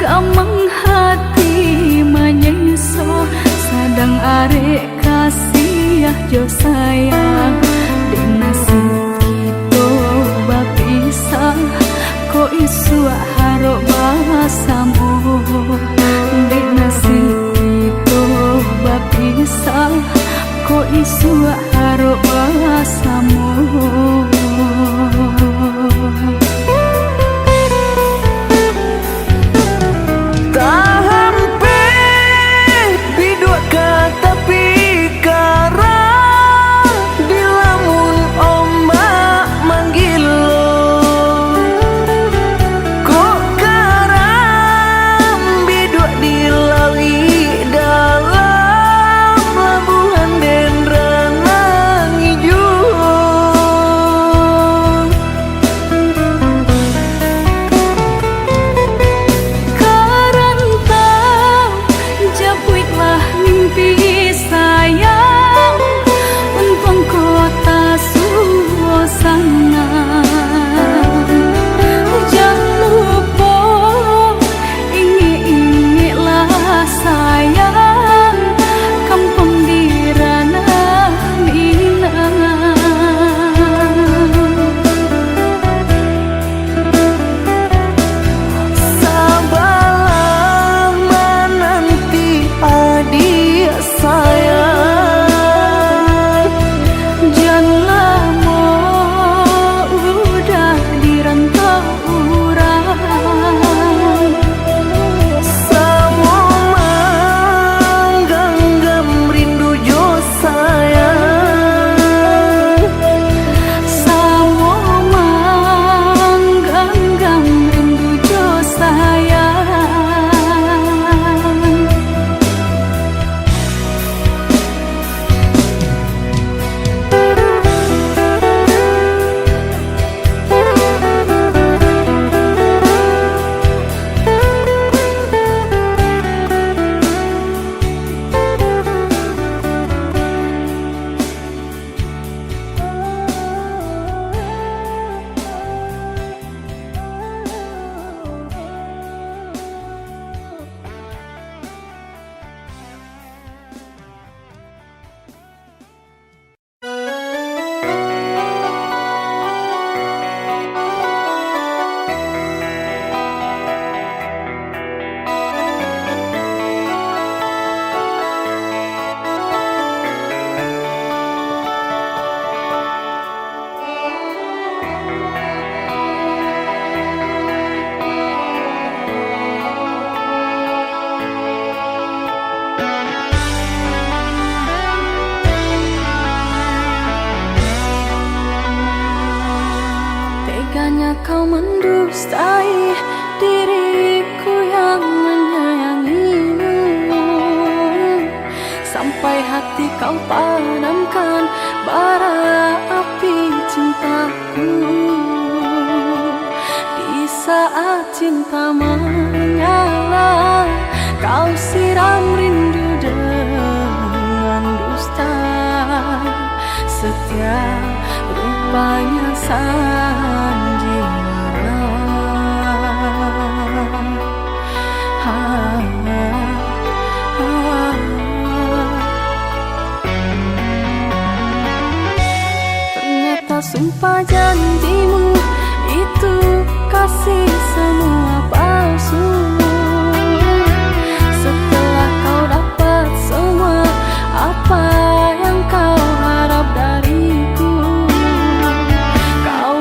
Kamang hati manyeso sadang arek kasih jo sayang di nasib kita bapisah ko isu haro basamu di nasib kita bapisah ko isu haro basamu. kau mendustai diriku yang menyayangimu, sampai hati kau padamkan bara api cintaku. Di saat cinta menyala, kau siram rindu dengan dusta. Setiap rupanya sandiwara. Ternyata sumpah janjimu itu kasih semua palsu. Setelah kau dapat semua apa yang kau harap dariku, kau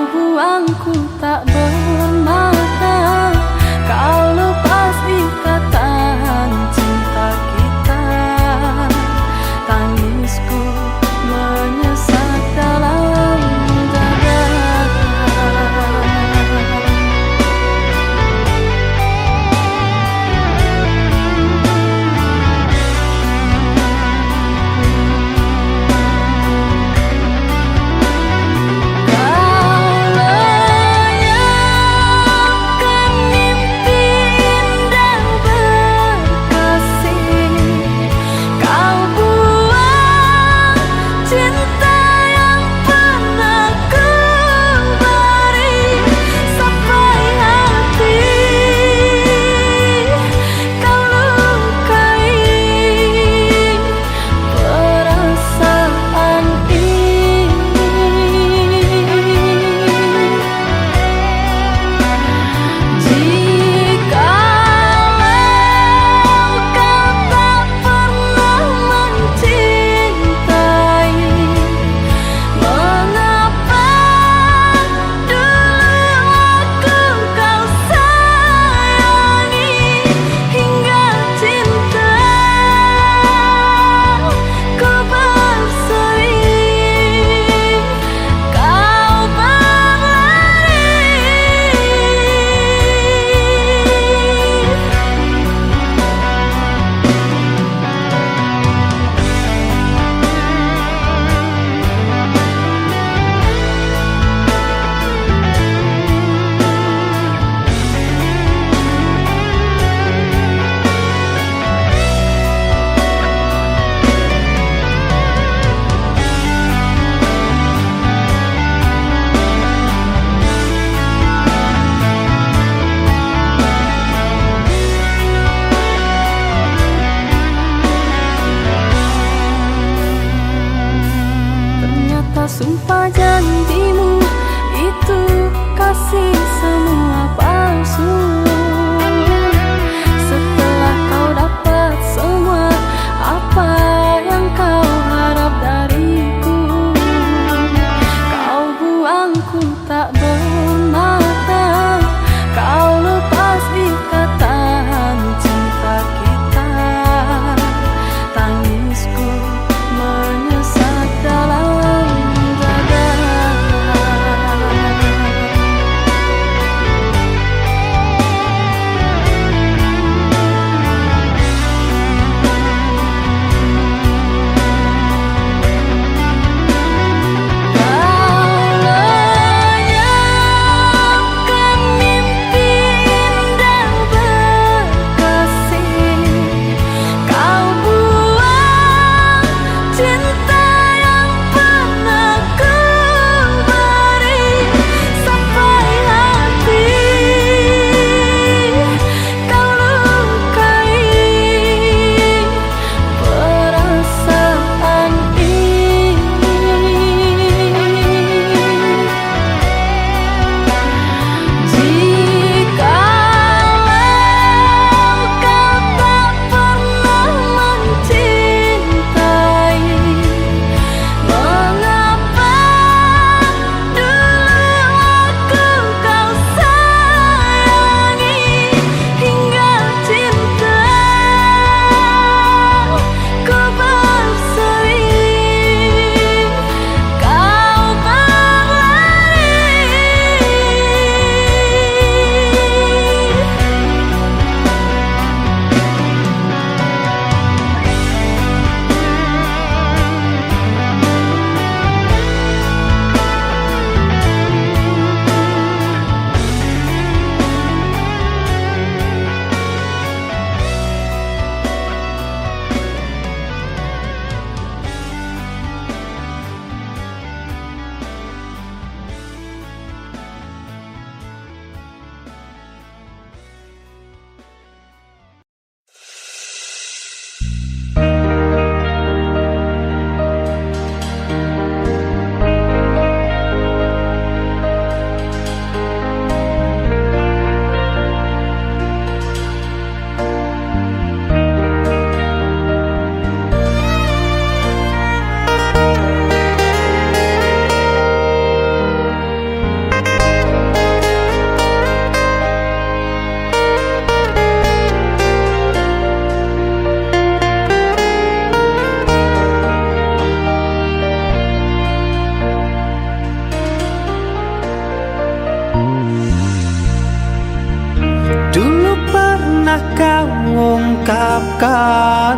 pernah kau ungkapkan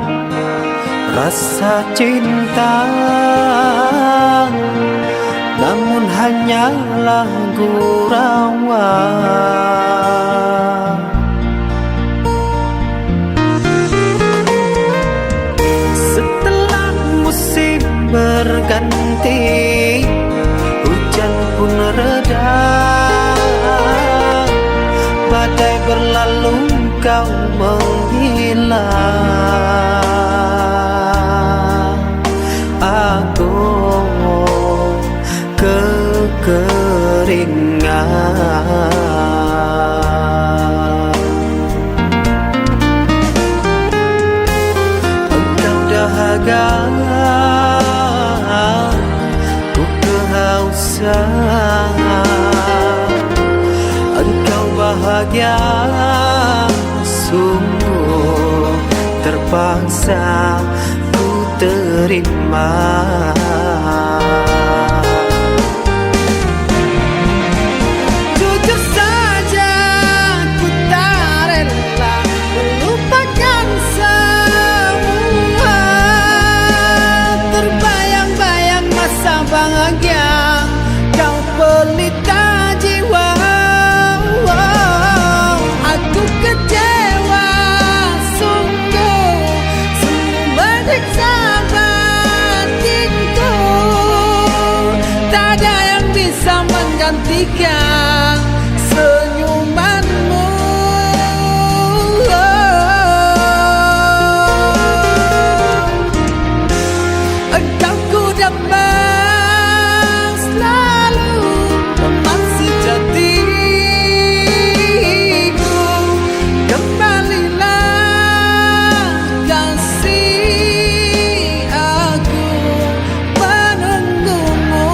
rasa cinta, namun hanyalah gurauan. Setelah musim berganti, hujan pun reda, badai berlalu kau menghilang. Aku kekeringan. Engkau dahaga, ku kehausan. Engkau bahagia, sungguh terpaksa ku terima. Jujur saja ku tak rela melupakan semua. Terbayang-bayang masa bahagia kau pelita jiwa. Aku kecewa sungguh, sungguh menyiksa batinku. Tak ada yang bisa menggantikan senyumanmu. Engkau ku dapat selalu teman sejatiku. Kembalilah kasih, aku menunggumu.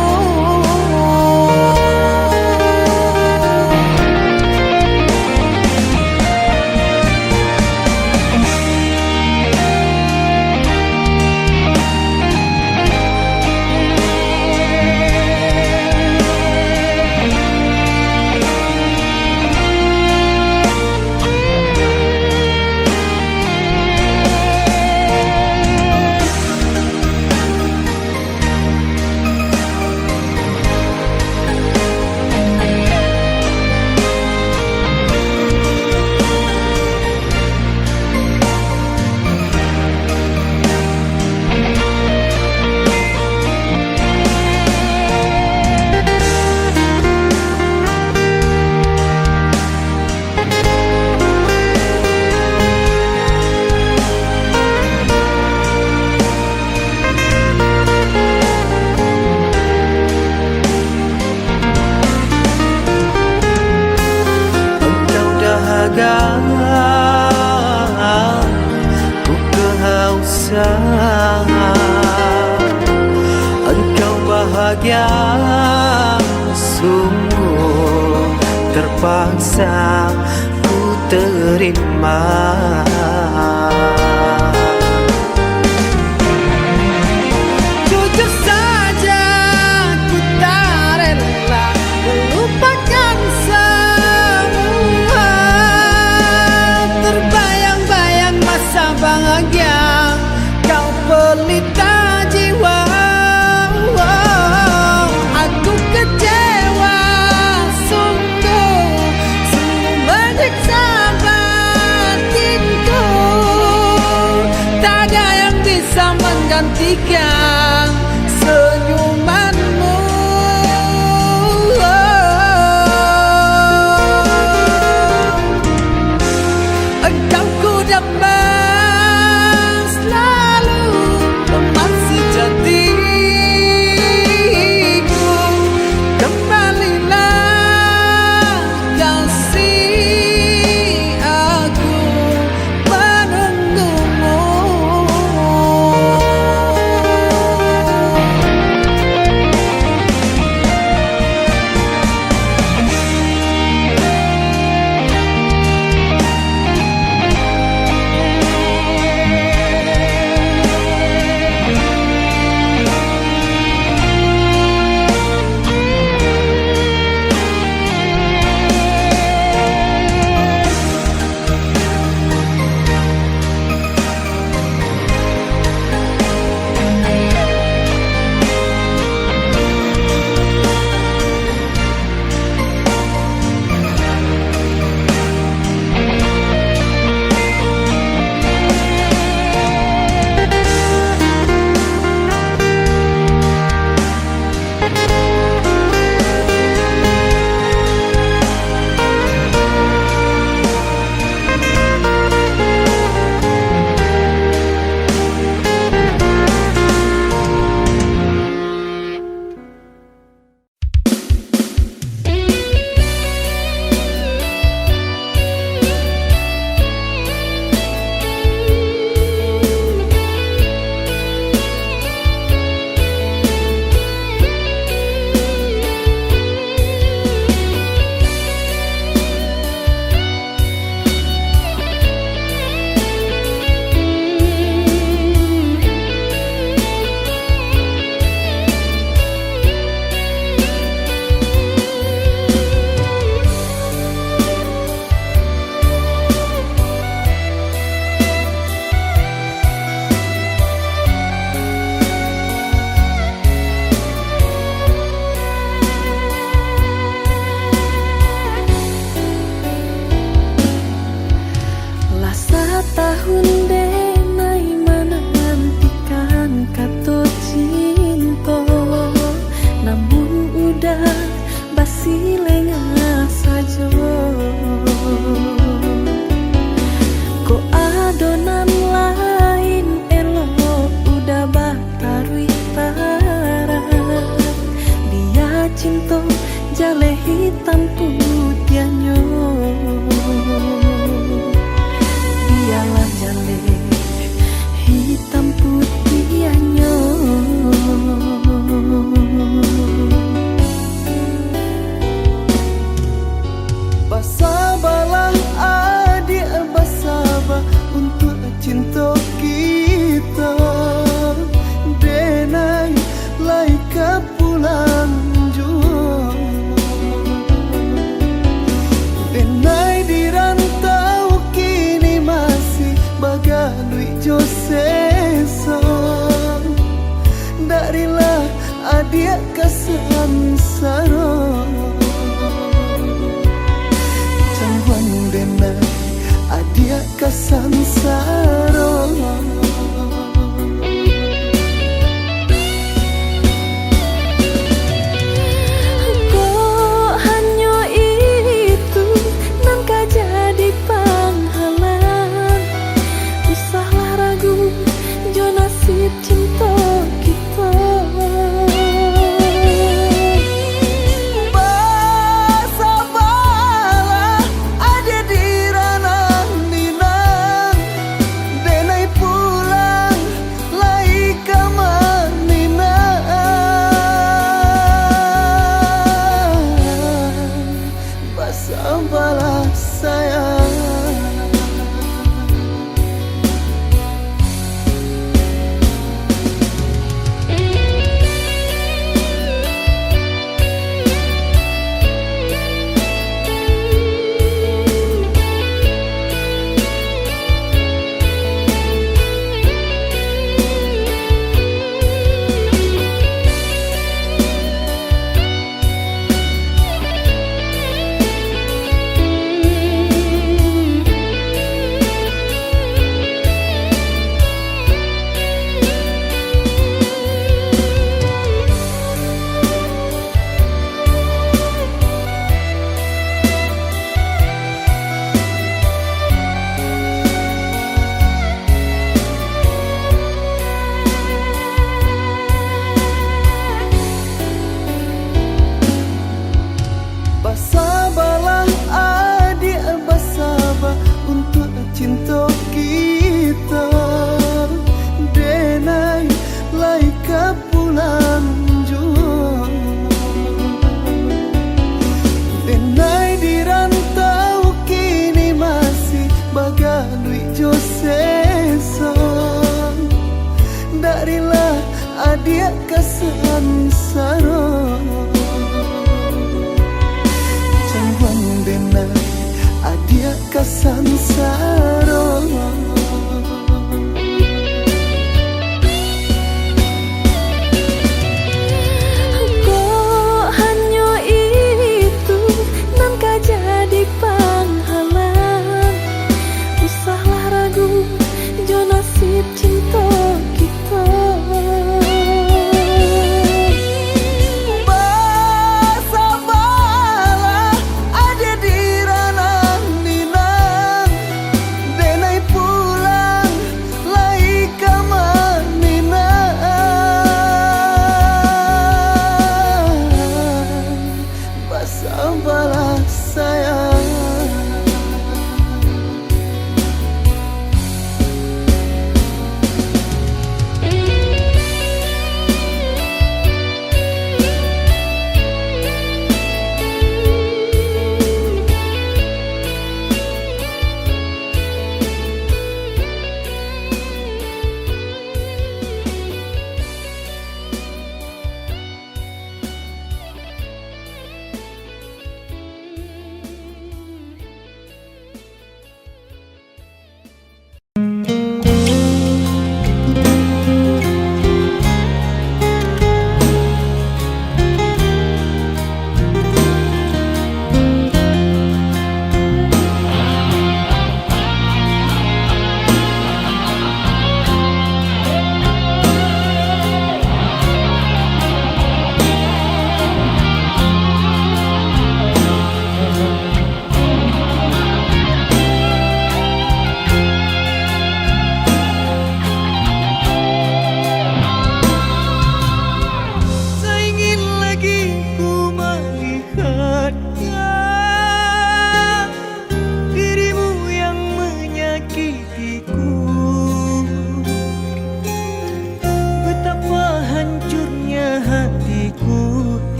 Ku kehausan. Engkau bahagia, sungguh terpaksa ku terima. Jujur saja ku tak rela melupakan semua. Terbayang-bayang masa bahagia kau pelita jiwa. Aku kecewa sungguh, sungguh menyiksa batinku. Tak ada yang bisa menggantikan senyumanmu. Engkau ku dapat selalu teman sejatiku. Kembalilah kasih, aku menunggumu. sansaro Cangguan denai adia kasansaro Kok hanya itu nan ka jadi panghalang Usahlah ragu jo nasib cinta kita Basabalah ada di ranah minang Denai pulang lai kamaninang Basabalah sayang Basabalah adik basabah untuk cinta kita Denai lai ka pulang jua Denai di rantau kini masih bagai Josesa Darilah adik kasansaro Cangguan denai adia kasansaro Kok hanya itu nan ka jadi panghalang Usahlah ragu jo nasib cinta kita Basabalah ada di ranah minang Denai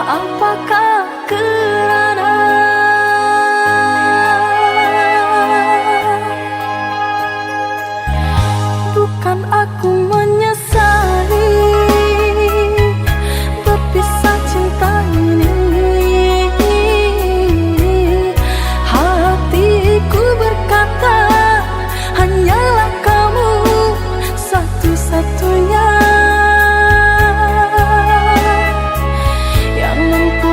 Apakah kerana bukan aku menyesali berpisah cinta ini. Hatiku berkata hanyalah kamu satu-satunya yang mampu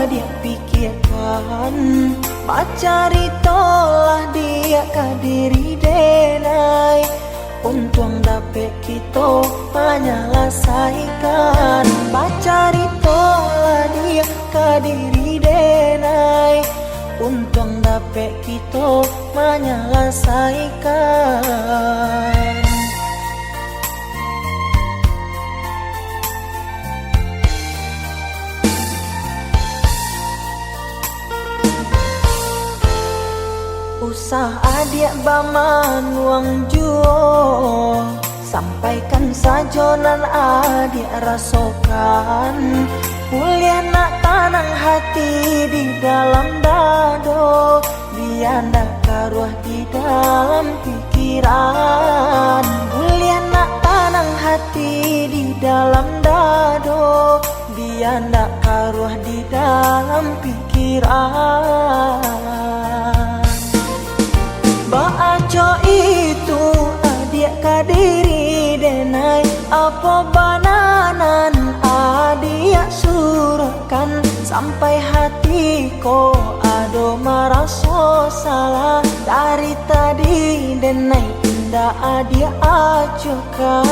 dia pikirkan, bacari tolah dia kadiri denai. Untung dapet kita menyelesaikan, bacari tolah dia kadiri denai. Untung dapet kita menyelesaikan. Usah adik baman uang juo, sampaikan saja nan adik rasakan. Kuliah nak tanang hati di dalam dado, biar ndak karuah di dalam pikiran. Kuliah nak tanang hati di dalam dado, biar ndak karuah di dalam pikiran. Baaco itu adik kadiri denai, apa bananan adik surahkan. Sampai hati ko ado merasa salah, dari tadi denai indah adik acukan.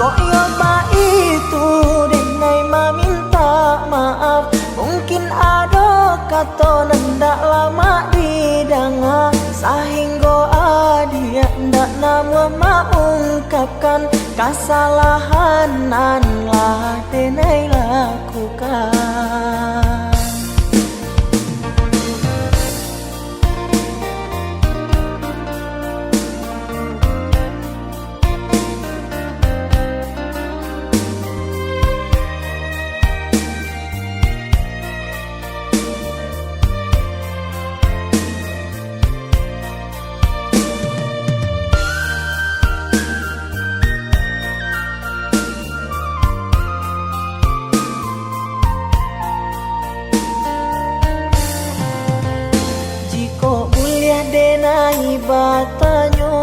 Kok yoba itu denai meminta maaf, mungkin ada kata nendak lama didengar, sehingga adia ndak nama mengungkapkan kesalahan nan lah denai lakukan. Denai batanyo,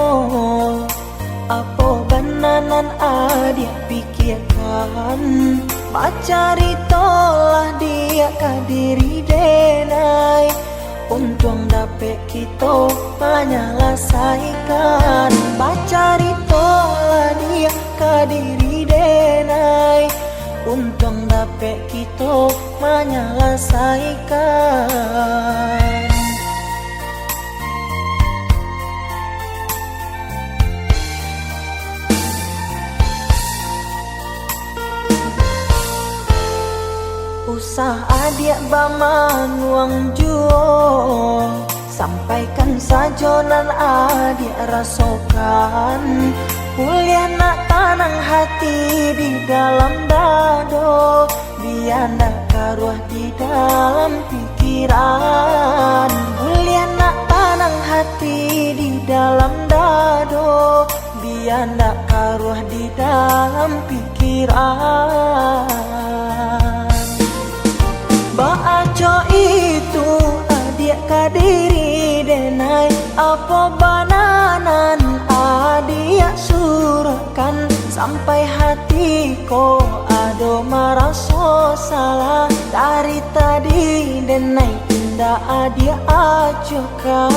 apa bananan adik pikirkan, bacari tolah dia kadiri denai. Untung dapet kita menyelesaikan, bacari tolah dia kadiri denai. Untung dapet kita menyelesaikan. Usah adik baman uang juo, sampaikan saja nan adik rasakan. Kuliah nak tanang hati di dalam dado, biar ndak karuah di dalam pikiran. Kuliah nak tanang hati di dalam dado, biar ndak karuah di dalam pikiran. Baaco itu adik kadiri denai, apa bananan adik surahkan. Sampai hati ko ado merasa salah, dari tadi denai indah adik acukan.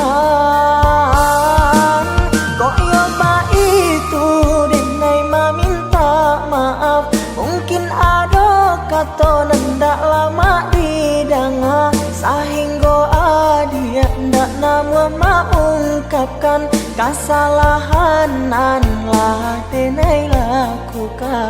Kok yoba itu denai meminta maaf, mungkin ada kata nendak lama didengar, sehingga adia ndak nama mengungkapkan kesalahan nan lah denai lakukan.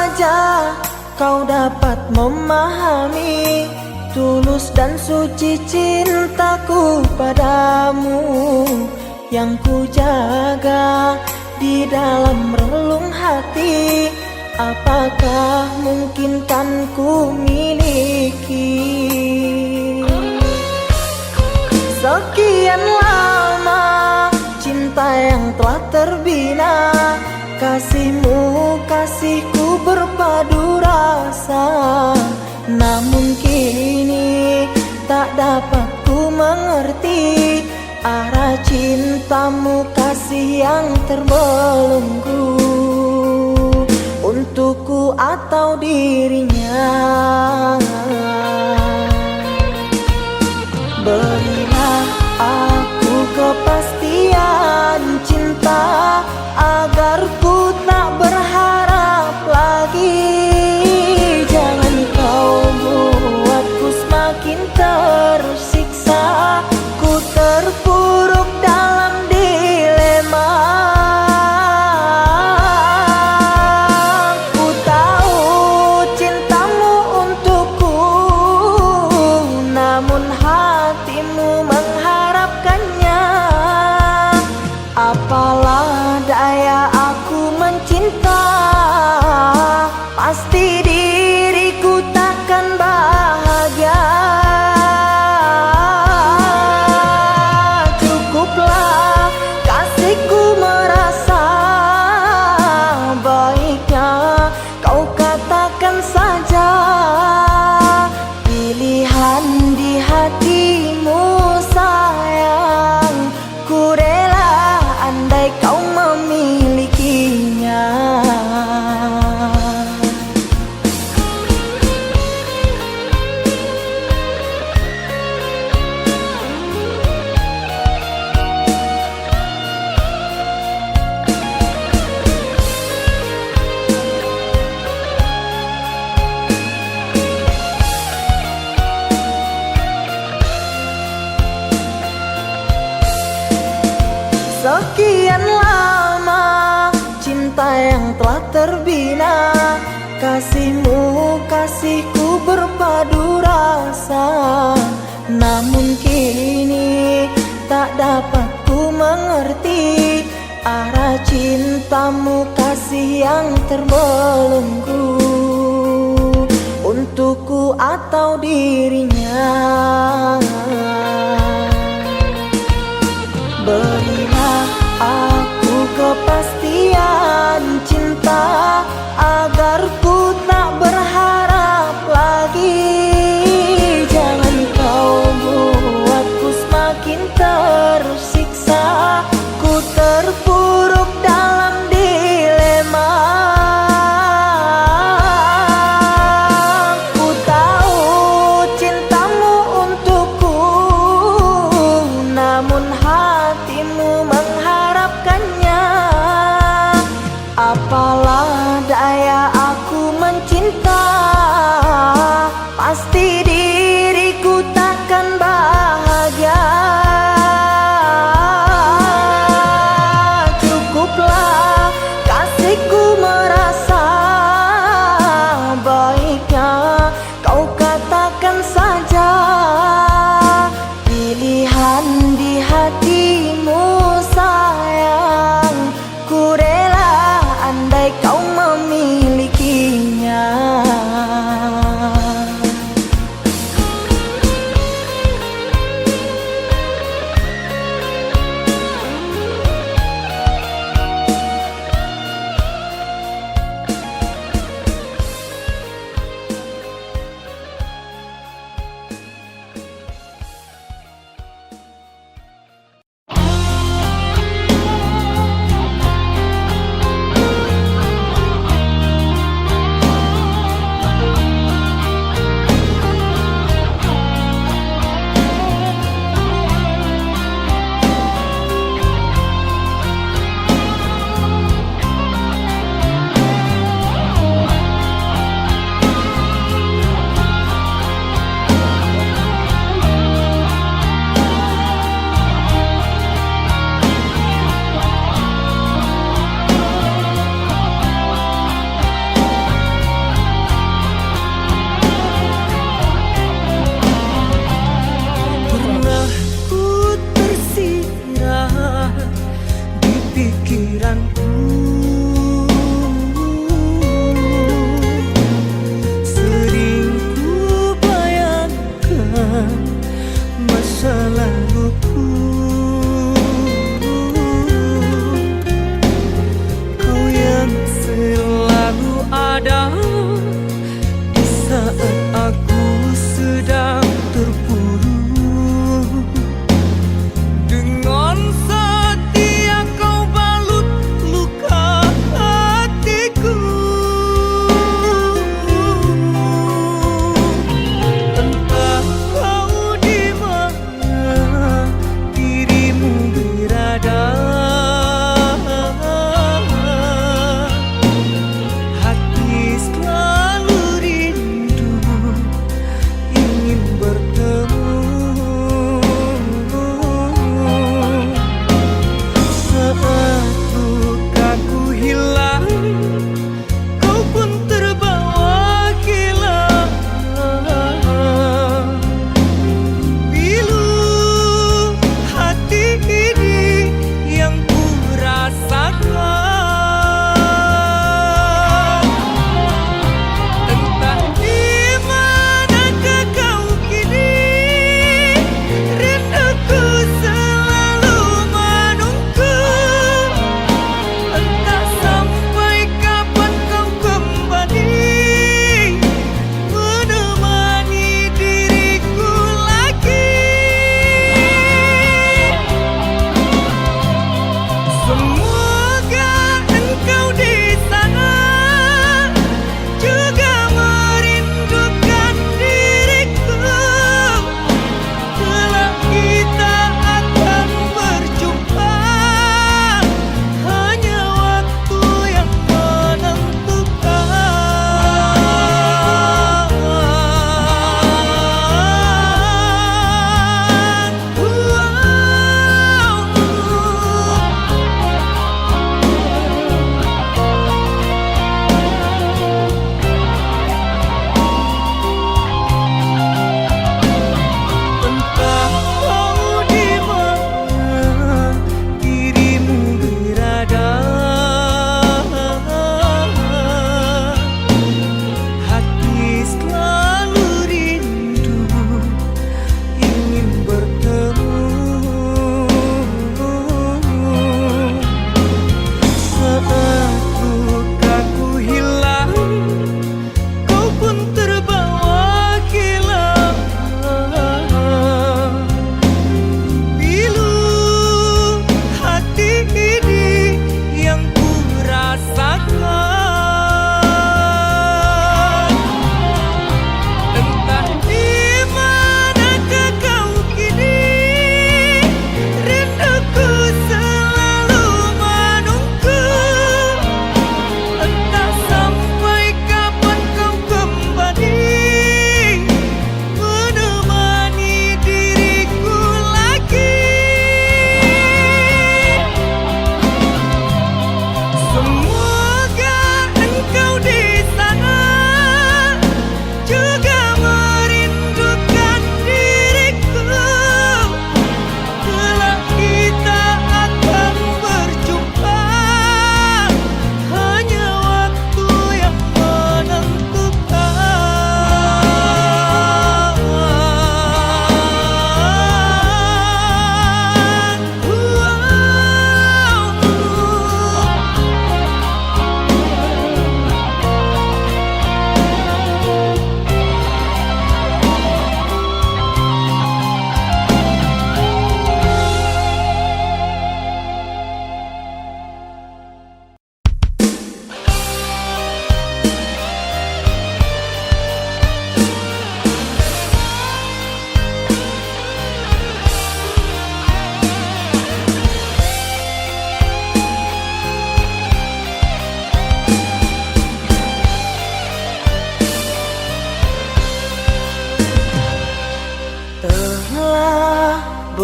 saja kau dapat memahami tulus dan suci cintaku padamu yang ku jaga di dalam relung hati. Apakah mungkin kan ku miliki? Sekian lama cinta yang telah terbina, kasihmu kasihku berpadu rasa. Namun kini tak dapat ku mengerti arah cintamu kasih yang terbelenggu untukku atau dirinya. Berilah aku kepastian cinta agar ku tak berharap lagi. Jangan kau buatku semakin tersiksa, ku terpuruk dalam dilema. Ku tahu cintamu untukku, namun hatimu mengharapkannya. Apalah daya aku mencinta, pasti diriku takkan bahagia. Cukuplah kasihku merasa, baiknya kau katakan saja pilihan di hatimu sayang. Ku rela andai kau memilikinya. Sekian lama cinta yang telah terbina, kasihmu kasihku berpadu rasa. Namun kini tak dapat ku mengerti arah cintamu kasih yang terbelenggu untukku atau dirinya. Berilah aku kepastian cinta agar ku tak berharap lagi. Jangan kau buatku semakin tersiksa, ku terpuruk dalam dilema. Ku tahu cintamu untukku, namun hatimu mengharapkannya. Apalah daya aku mencinta, pasti diriku takkan bahagia. Cukuplah kasihku merasa, baiknya kau katakan saja pilihan di hatimu sayang. Ku rela andai kau memilikinya.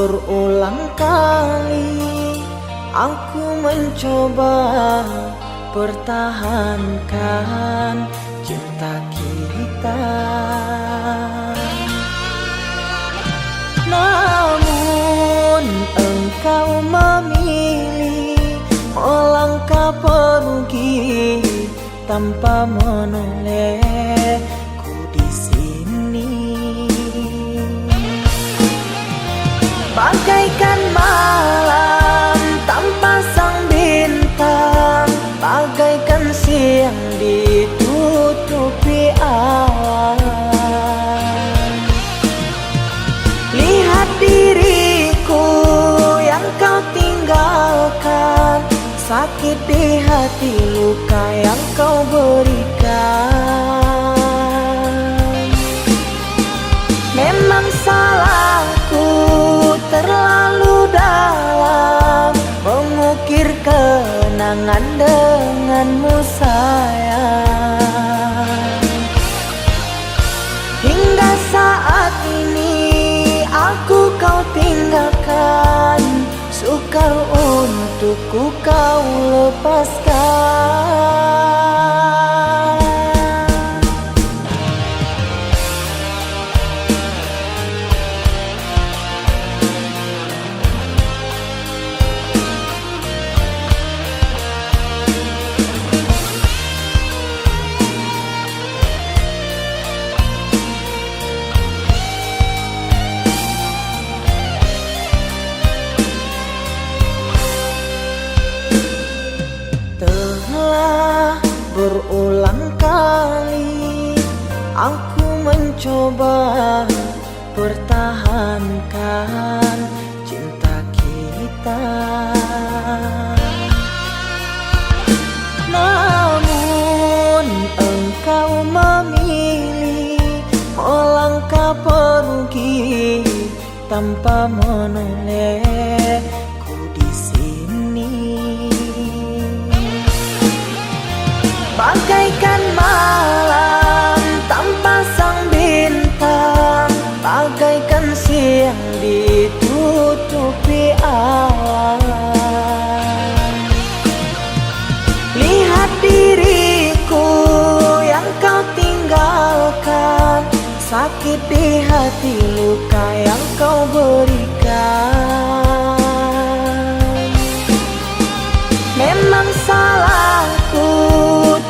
berulang kali aku mencoba pertahankan cinta kita. Namun engkau memilih melangkah pergi tanpa menolehku di sini. Bagaikan malam tanpa sang bintang, bagaikan siang ditutupi awan. Lihat diriku yang kau tinggalkan, sakit di hati, luka yang kau berikan. Memang salahku terlalu dalam mengukir kenangan denganmu sayang. Hingga saat ini aku kau tinggalkan, sukar untukku kau lepaskan. Telah berulang kali aku mencoba pertahankan cinta kita. Namun engkau memilih melangkah pergi tanpa menolehku di sini. Bagaikan malam tanpa sang bintang, bagaikan siang ditutupi awan. Lihat diriku yang kau tinggalkan, sakit di hati, luka yang kau berikan. Memang salahku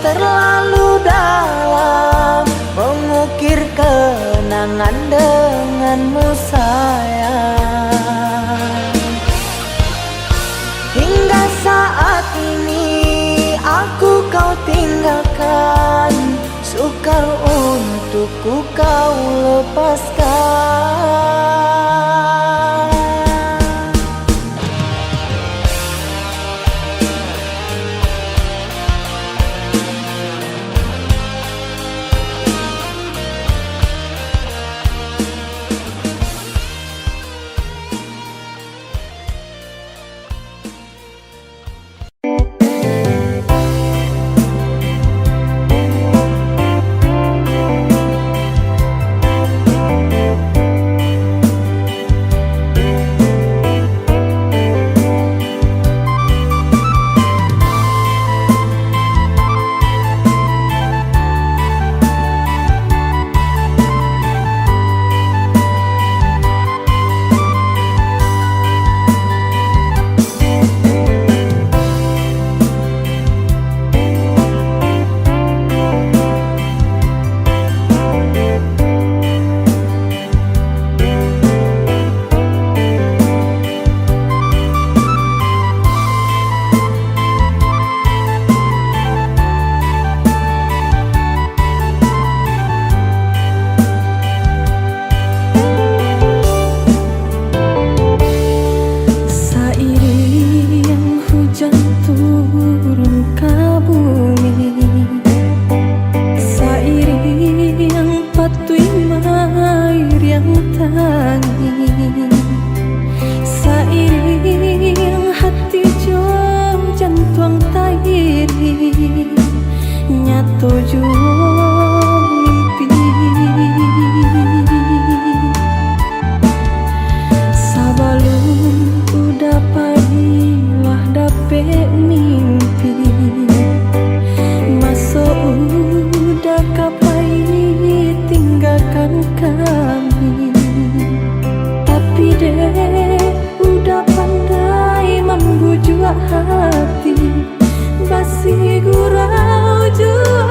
terlalu dalam mengukir kenangan denganmu sayang. Hingga saat ini aku kau tinggalkan, sukar untukku kau lepaskan. kami. Tapi dek udah pandai membujuk hati, basi gurau jua.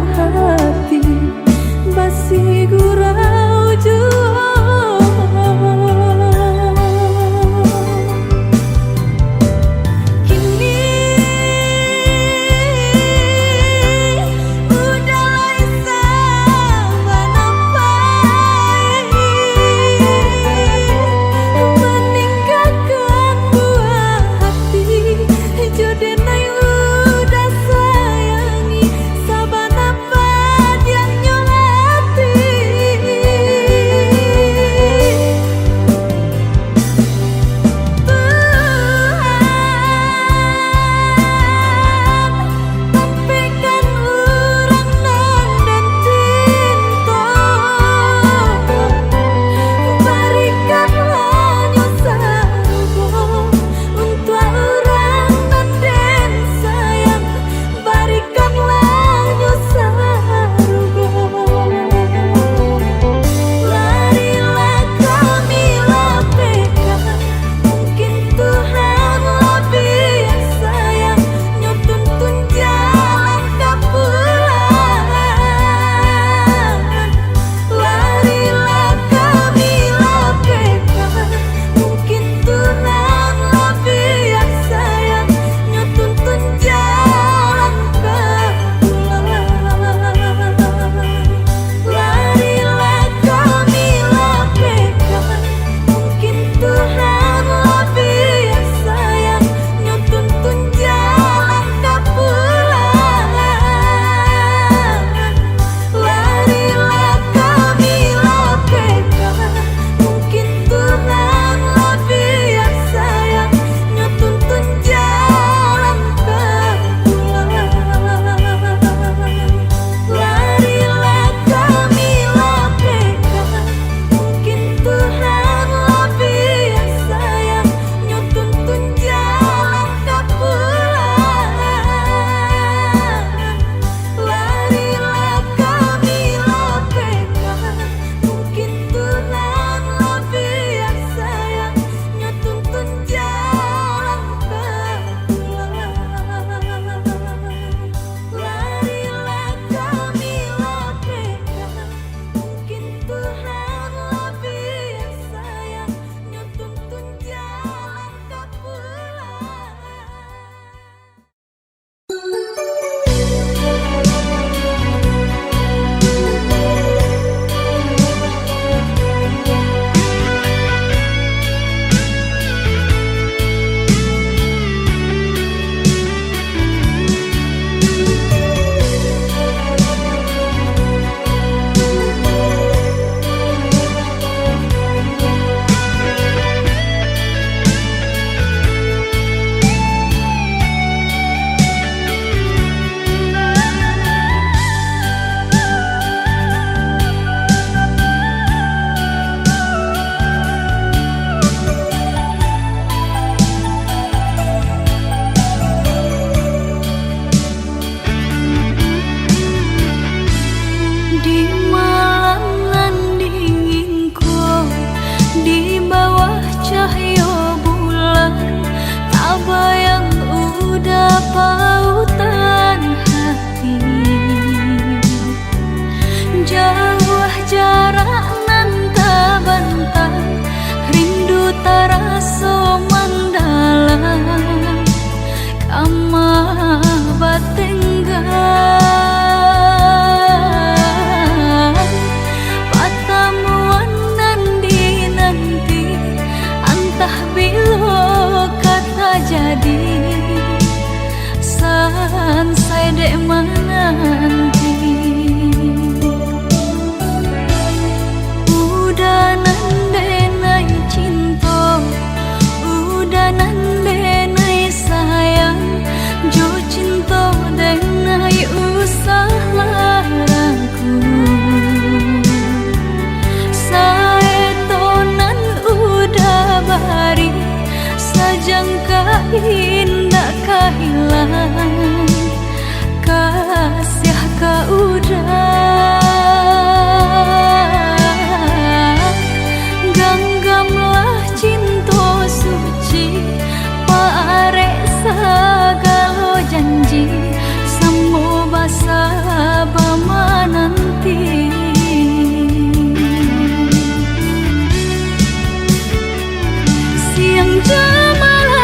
Hati basi gurau jua. Kini udah sama nampai meninggalkan Di malam dinginku, di bawah cahaya bulan, tak bayang udah pautan hati. Jauh jarak nan tak bantah, rindu tak rasa mendalam, kamah batenggan. Pertemuan nanti entah bila kata jadi, sansai dek menanti. Udah nandenai cinta, udah nandenai sayang, jo cinta denai usah larangku. Saetonan udah bari, sajangka indah kehilangan, kasih ka udah. Ganggamlah cinta suci, parek segala janji, semua basa bama nanti. Siang jemalah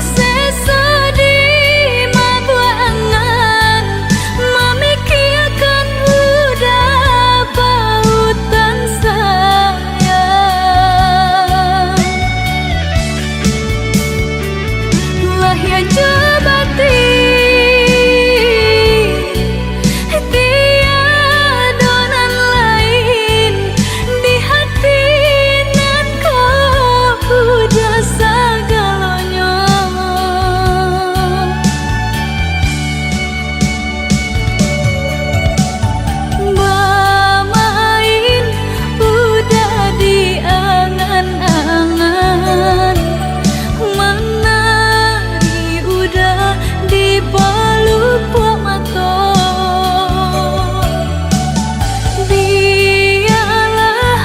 sesedih mabuangan, memikirkan udah pautan sayang. Lahya jabati tiada nan lain, di hati nan kau udah segalanya. Bermain udah di angan-angan, menari udah di pelupuk mata. Biarlah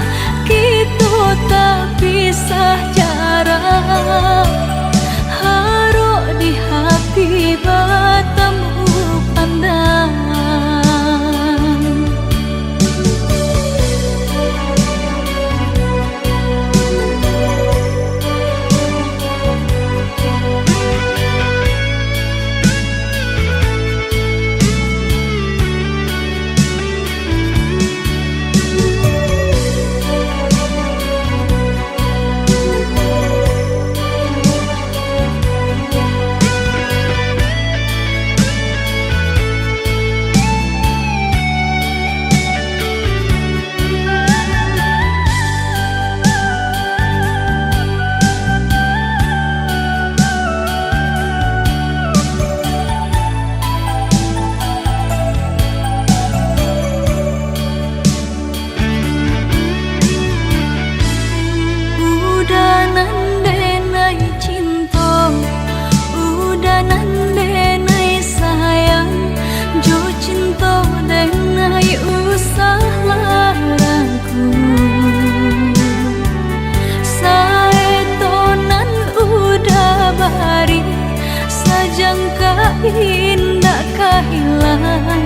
kita tak pisah jarak, haruk di hati bertemu pandang. Udah nandenai cinta, udah nandenai sayang, jo cinta denai usah larangku. Saetonan udah bari, sajangka indah kehilangan,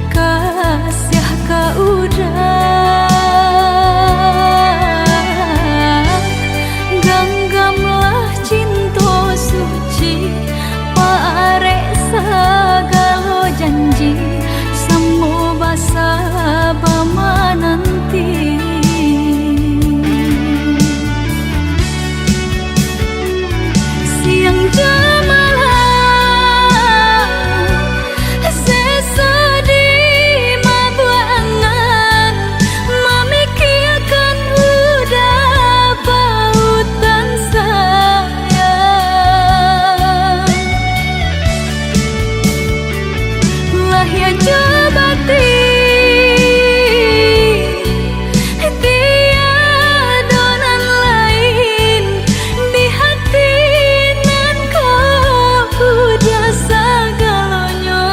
kasih ka udah. Ganggamlah cinta suci, parek segala janji, semua basa bama nanti. Siang jemalah sesedih mabuangan, memikirkan udah pautan sayang. Lahya jabati tiada nan lain, di hati nan kau udah segalanya.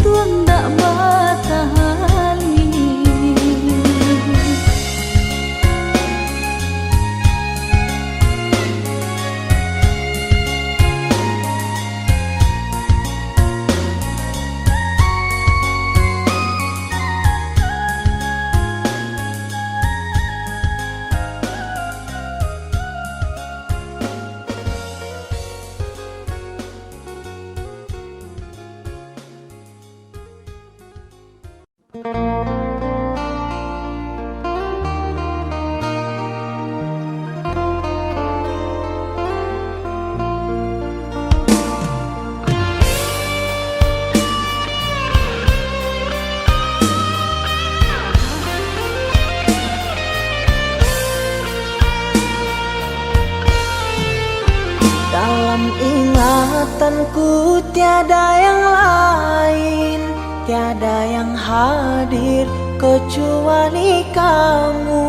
tuang dak batahali. Dalam ingatanku tiada yang lain, tiada yang hadir kecuali kamu.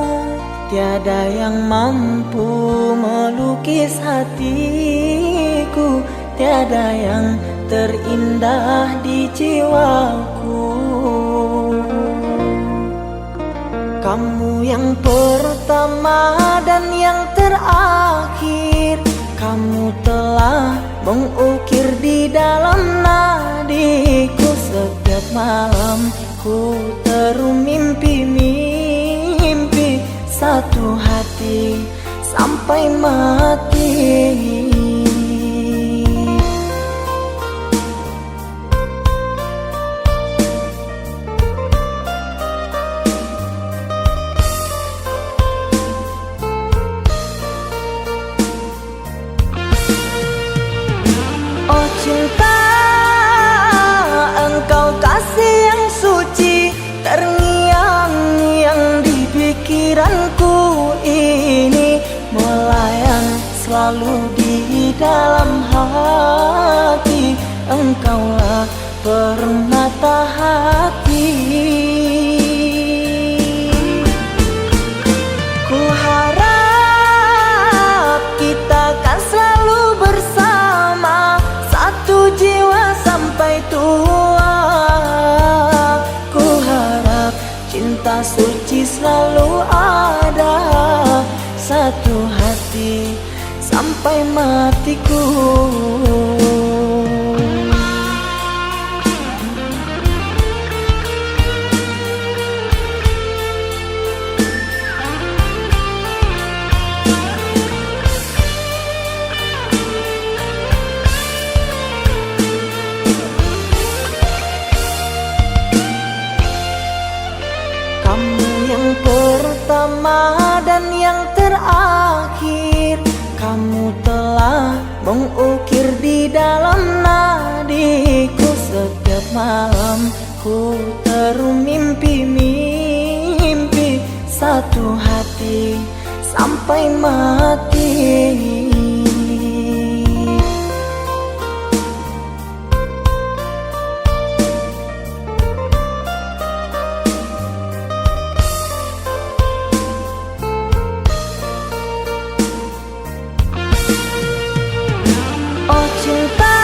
Tiada yang mampu melukis hatiku, tiada yang terindah di jiwaku. Kamu yang pertama dan yang terakhir, kamu telah mengukir di dalam nadiku. Setiap malam ku termimpi-mimpi satu hati sampai mati. Oh cinta, engkau kasih yang suci, terngiang-ngiang di pikiranku ini, melayang selalu di dalam hati. Engkaulah permata hati. Ku harap kita kan selalu bersama, satu jiwa sampai tua. Ku harap cinta suci selalu ada, satu hati sampai matiku. Pertama dan yang terakhir, kamu telah mengukir di dalam nadiku. Setiap malam ku termimpi-mimpi satu hati sampai mati. Cinta,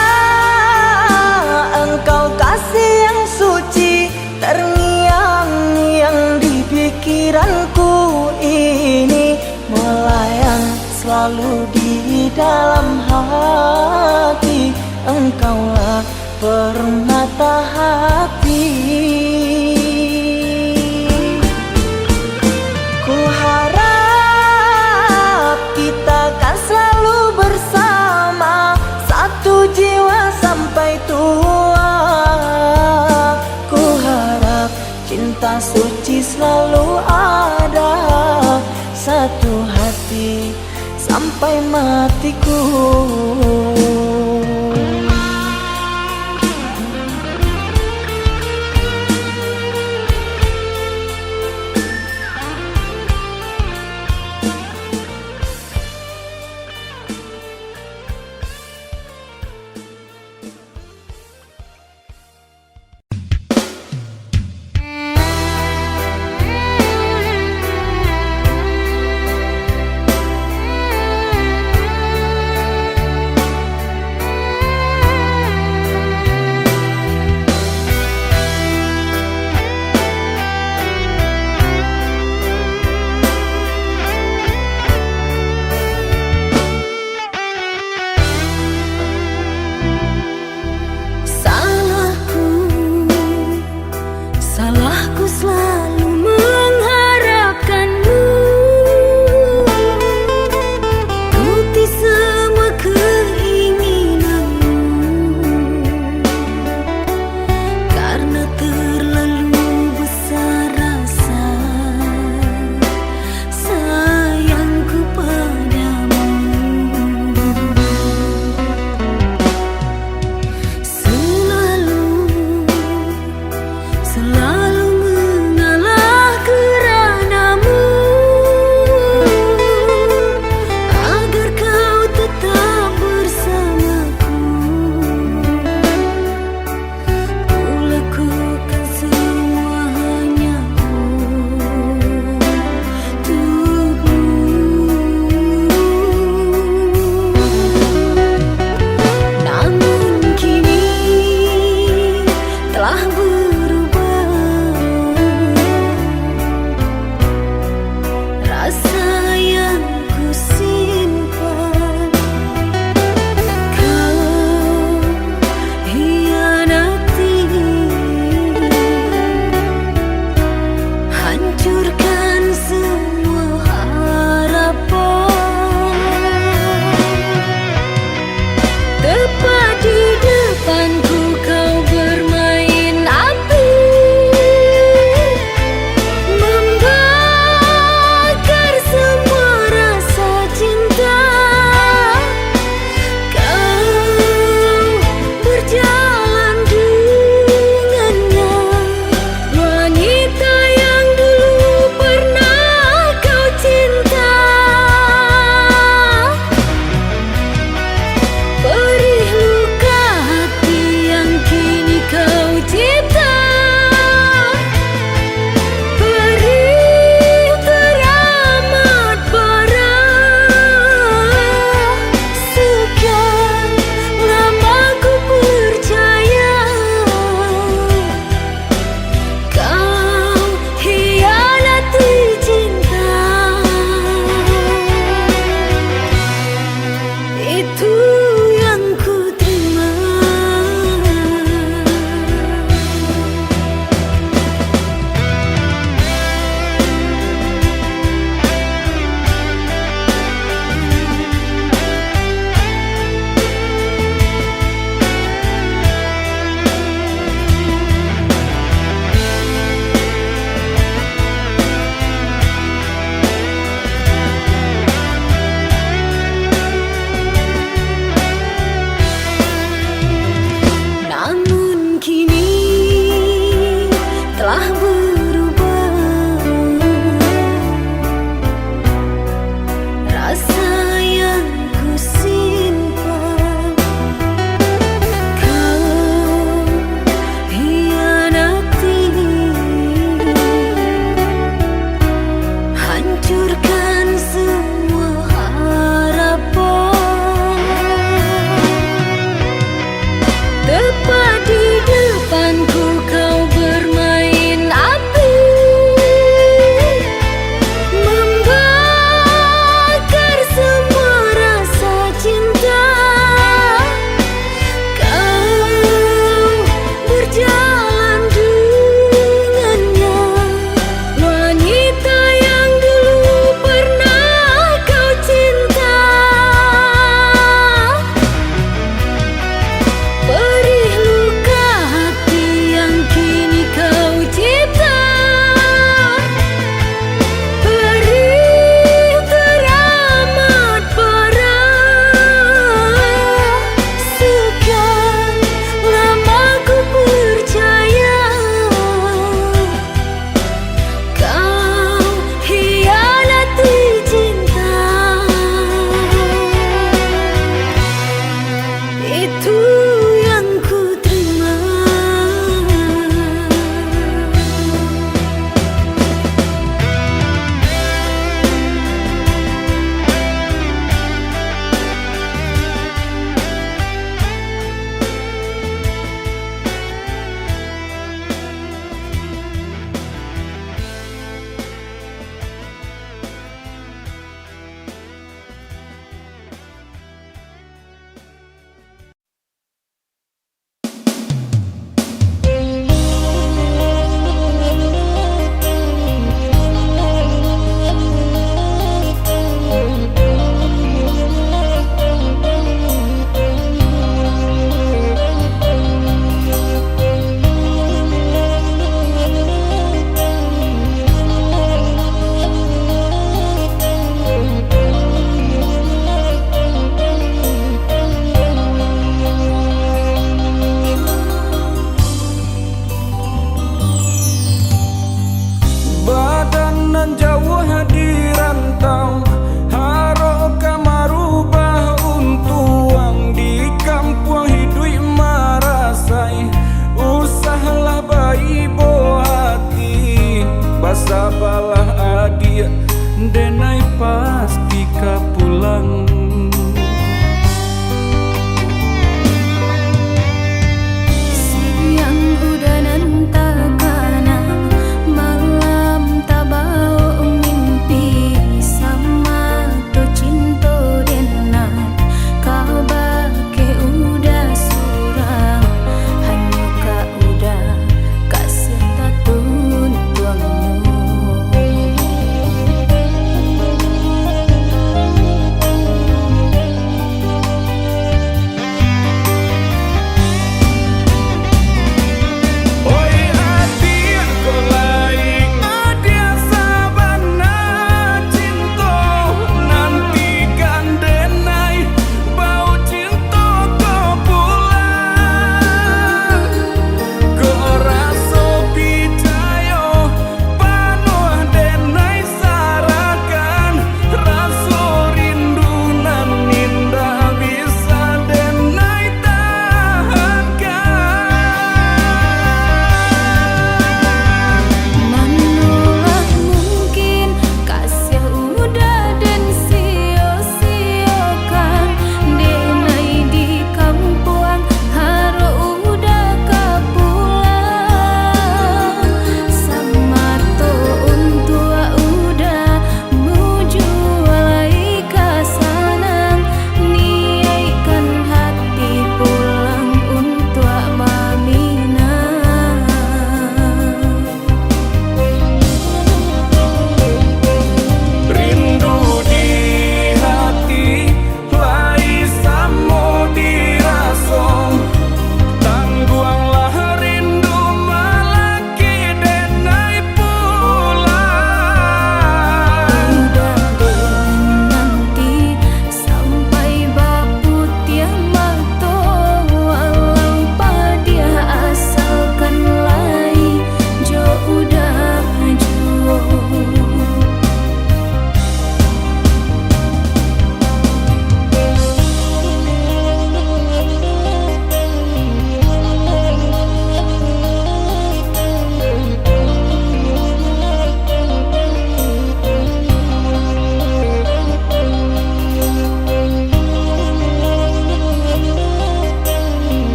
engkau kasih yang suci, terngiang-ngiang di pikiranku ini, melayang selalu di dalam hati. Engkaulah permata hati. Ku harap kita kan selalu bersama, satu jiwa sampai tua. Ku harap cinta suci selalu ada, satu hati sampai matiku. telah berubah. Rasa yang ku simpan kau hianati, hancurkan semua harapan. Tepat di depanku kau bermain api, membakar semua rasa cinta. Kau berjalan dengannya, wanita yang dulu pernah kau cinta. Perih luka hati yang kini kau cipta, perih teramat parah. Sekian lama ku percaya kau hianati cinta. Itu yang ku terima. Namun kini telah berubah. Rasa yang ku simpan kau hianati, hancurkan semua harapan. Tepat di depanku kau bermain api, membakar semua rasa cinta. Kau berjalan dengannya, wanita yang dulu pernah kau cinta. Perih luka hati yang kini kau cipta, perih teramat parah. Sekian lama ku percaya kau hianati cinta. Itu yang ku terima. Badan nan jauh di rantau, harok kamarubah untuang di kampung hidup marasai. Usahlah bayi bo hati, basabalah adia denai pasti ka pulang. Siang udah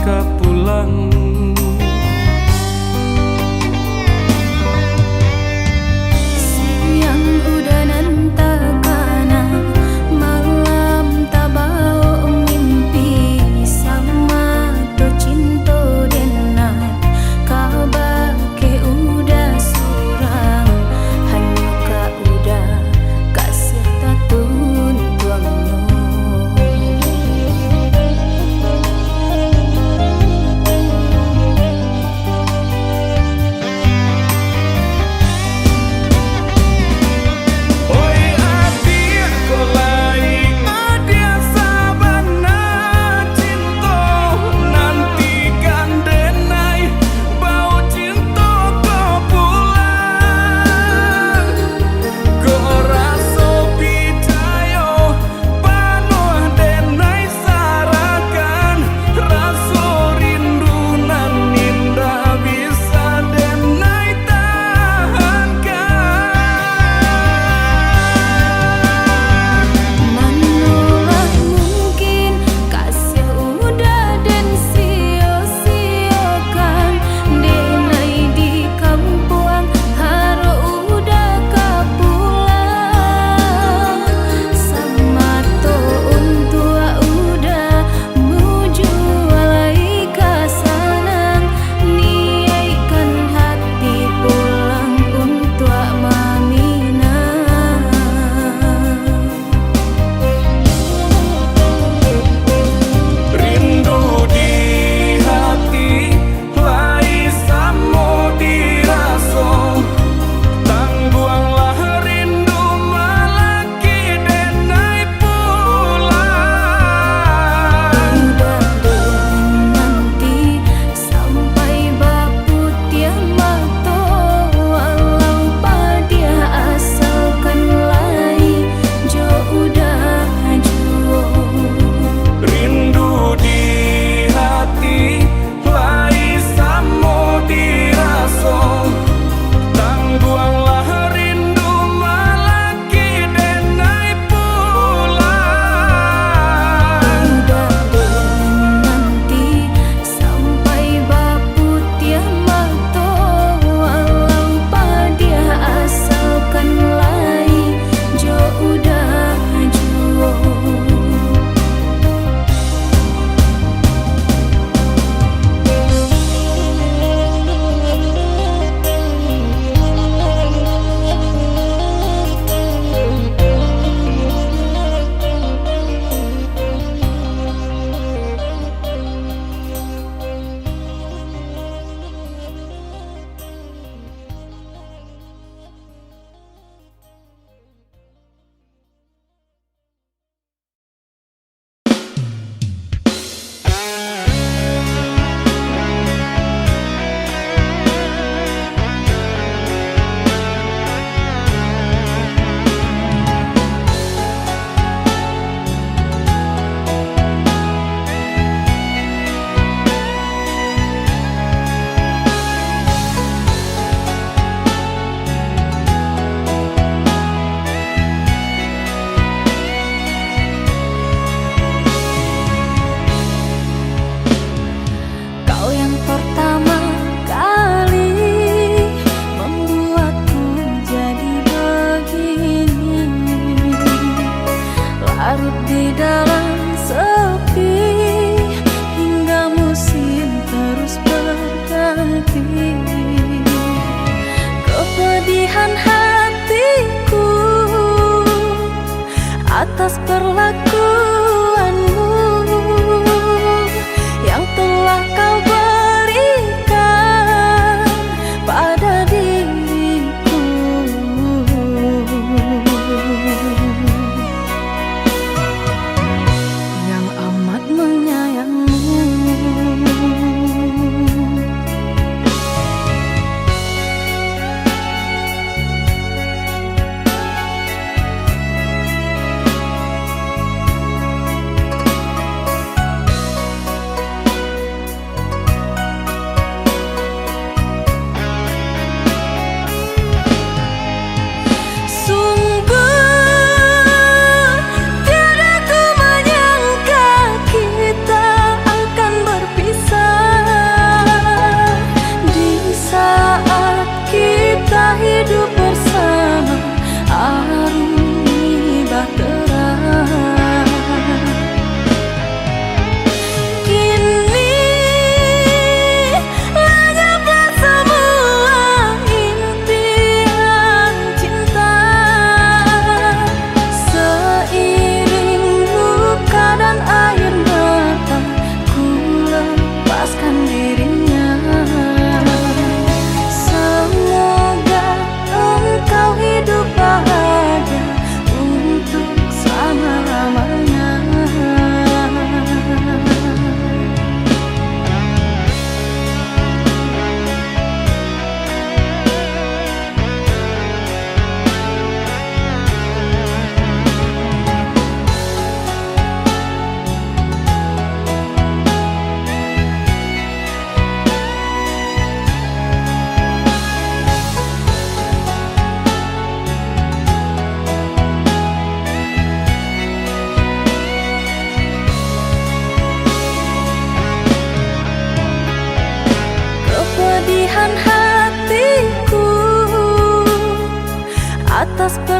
ka pulang. Siang udah nantakana, malam tabao mimpi sama to cinto dena. Kabar ke udah surang, hanya ka udah kasih tatun tuangnya. atas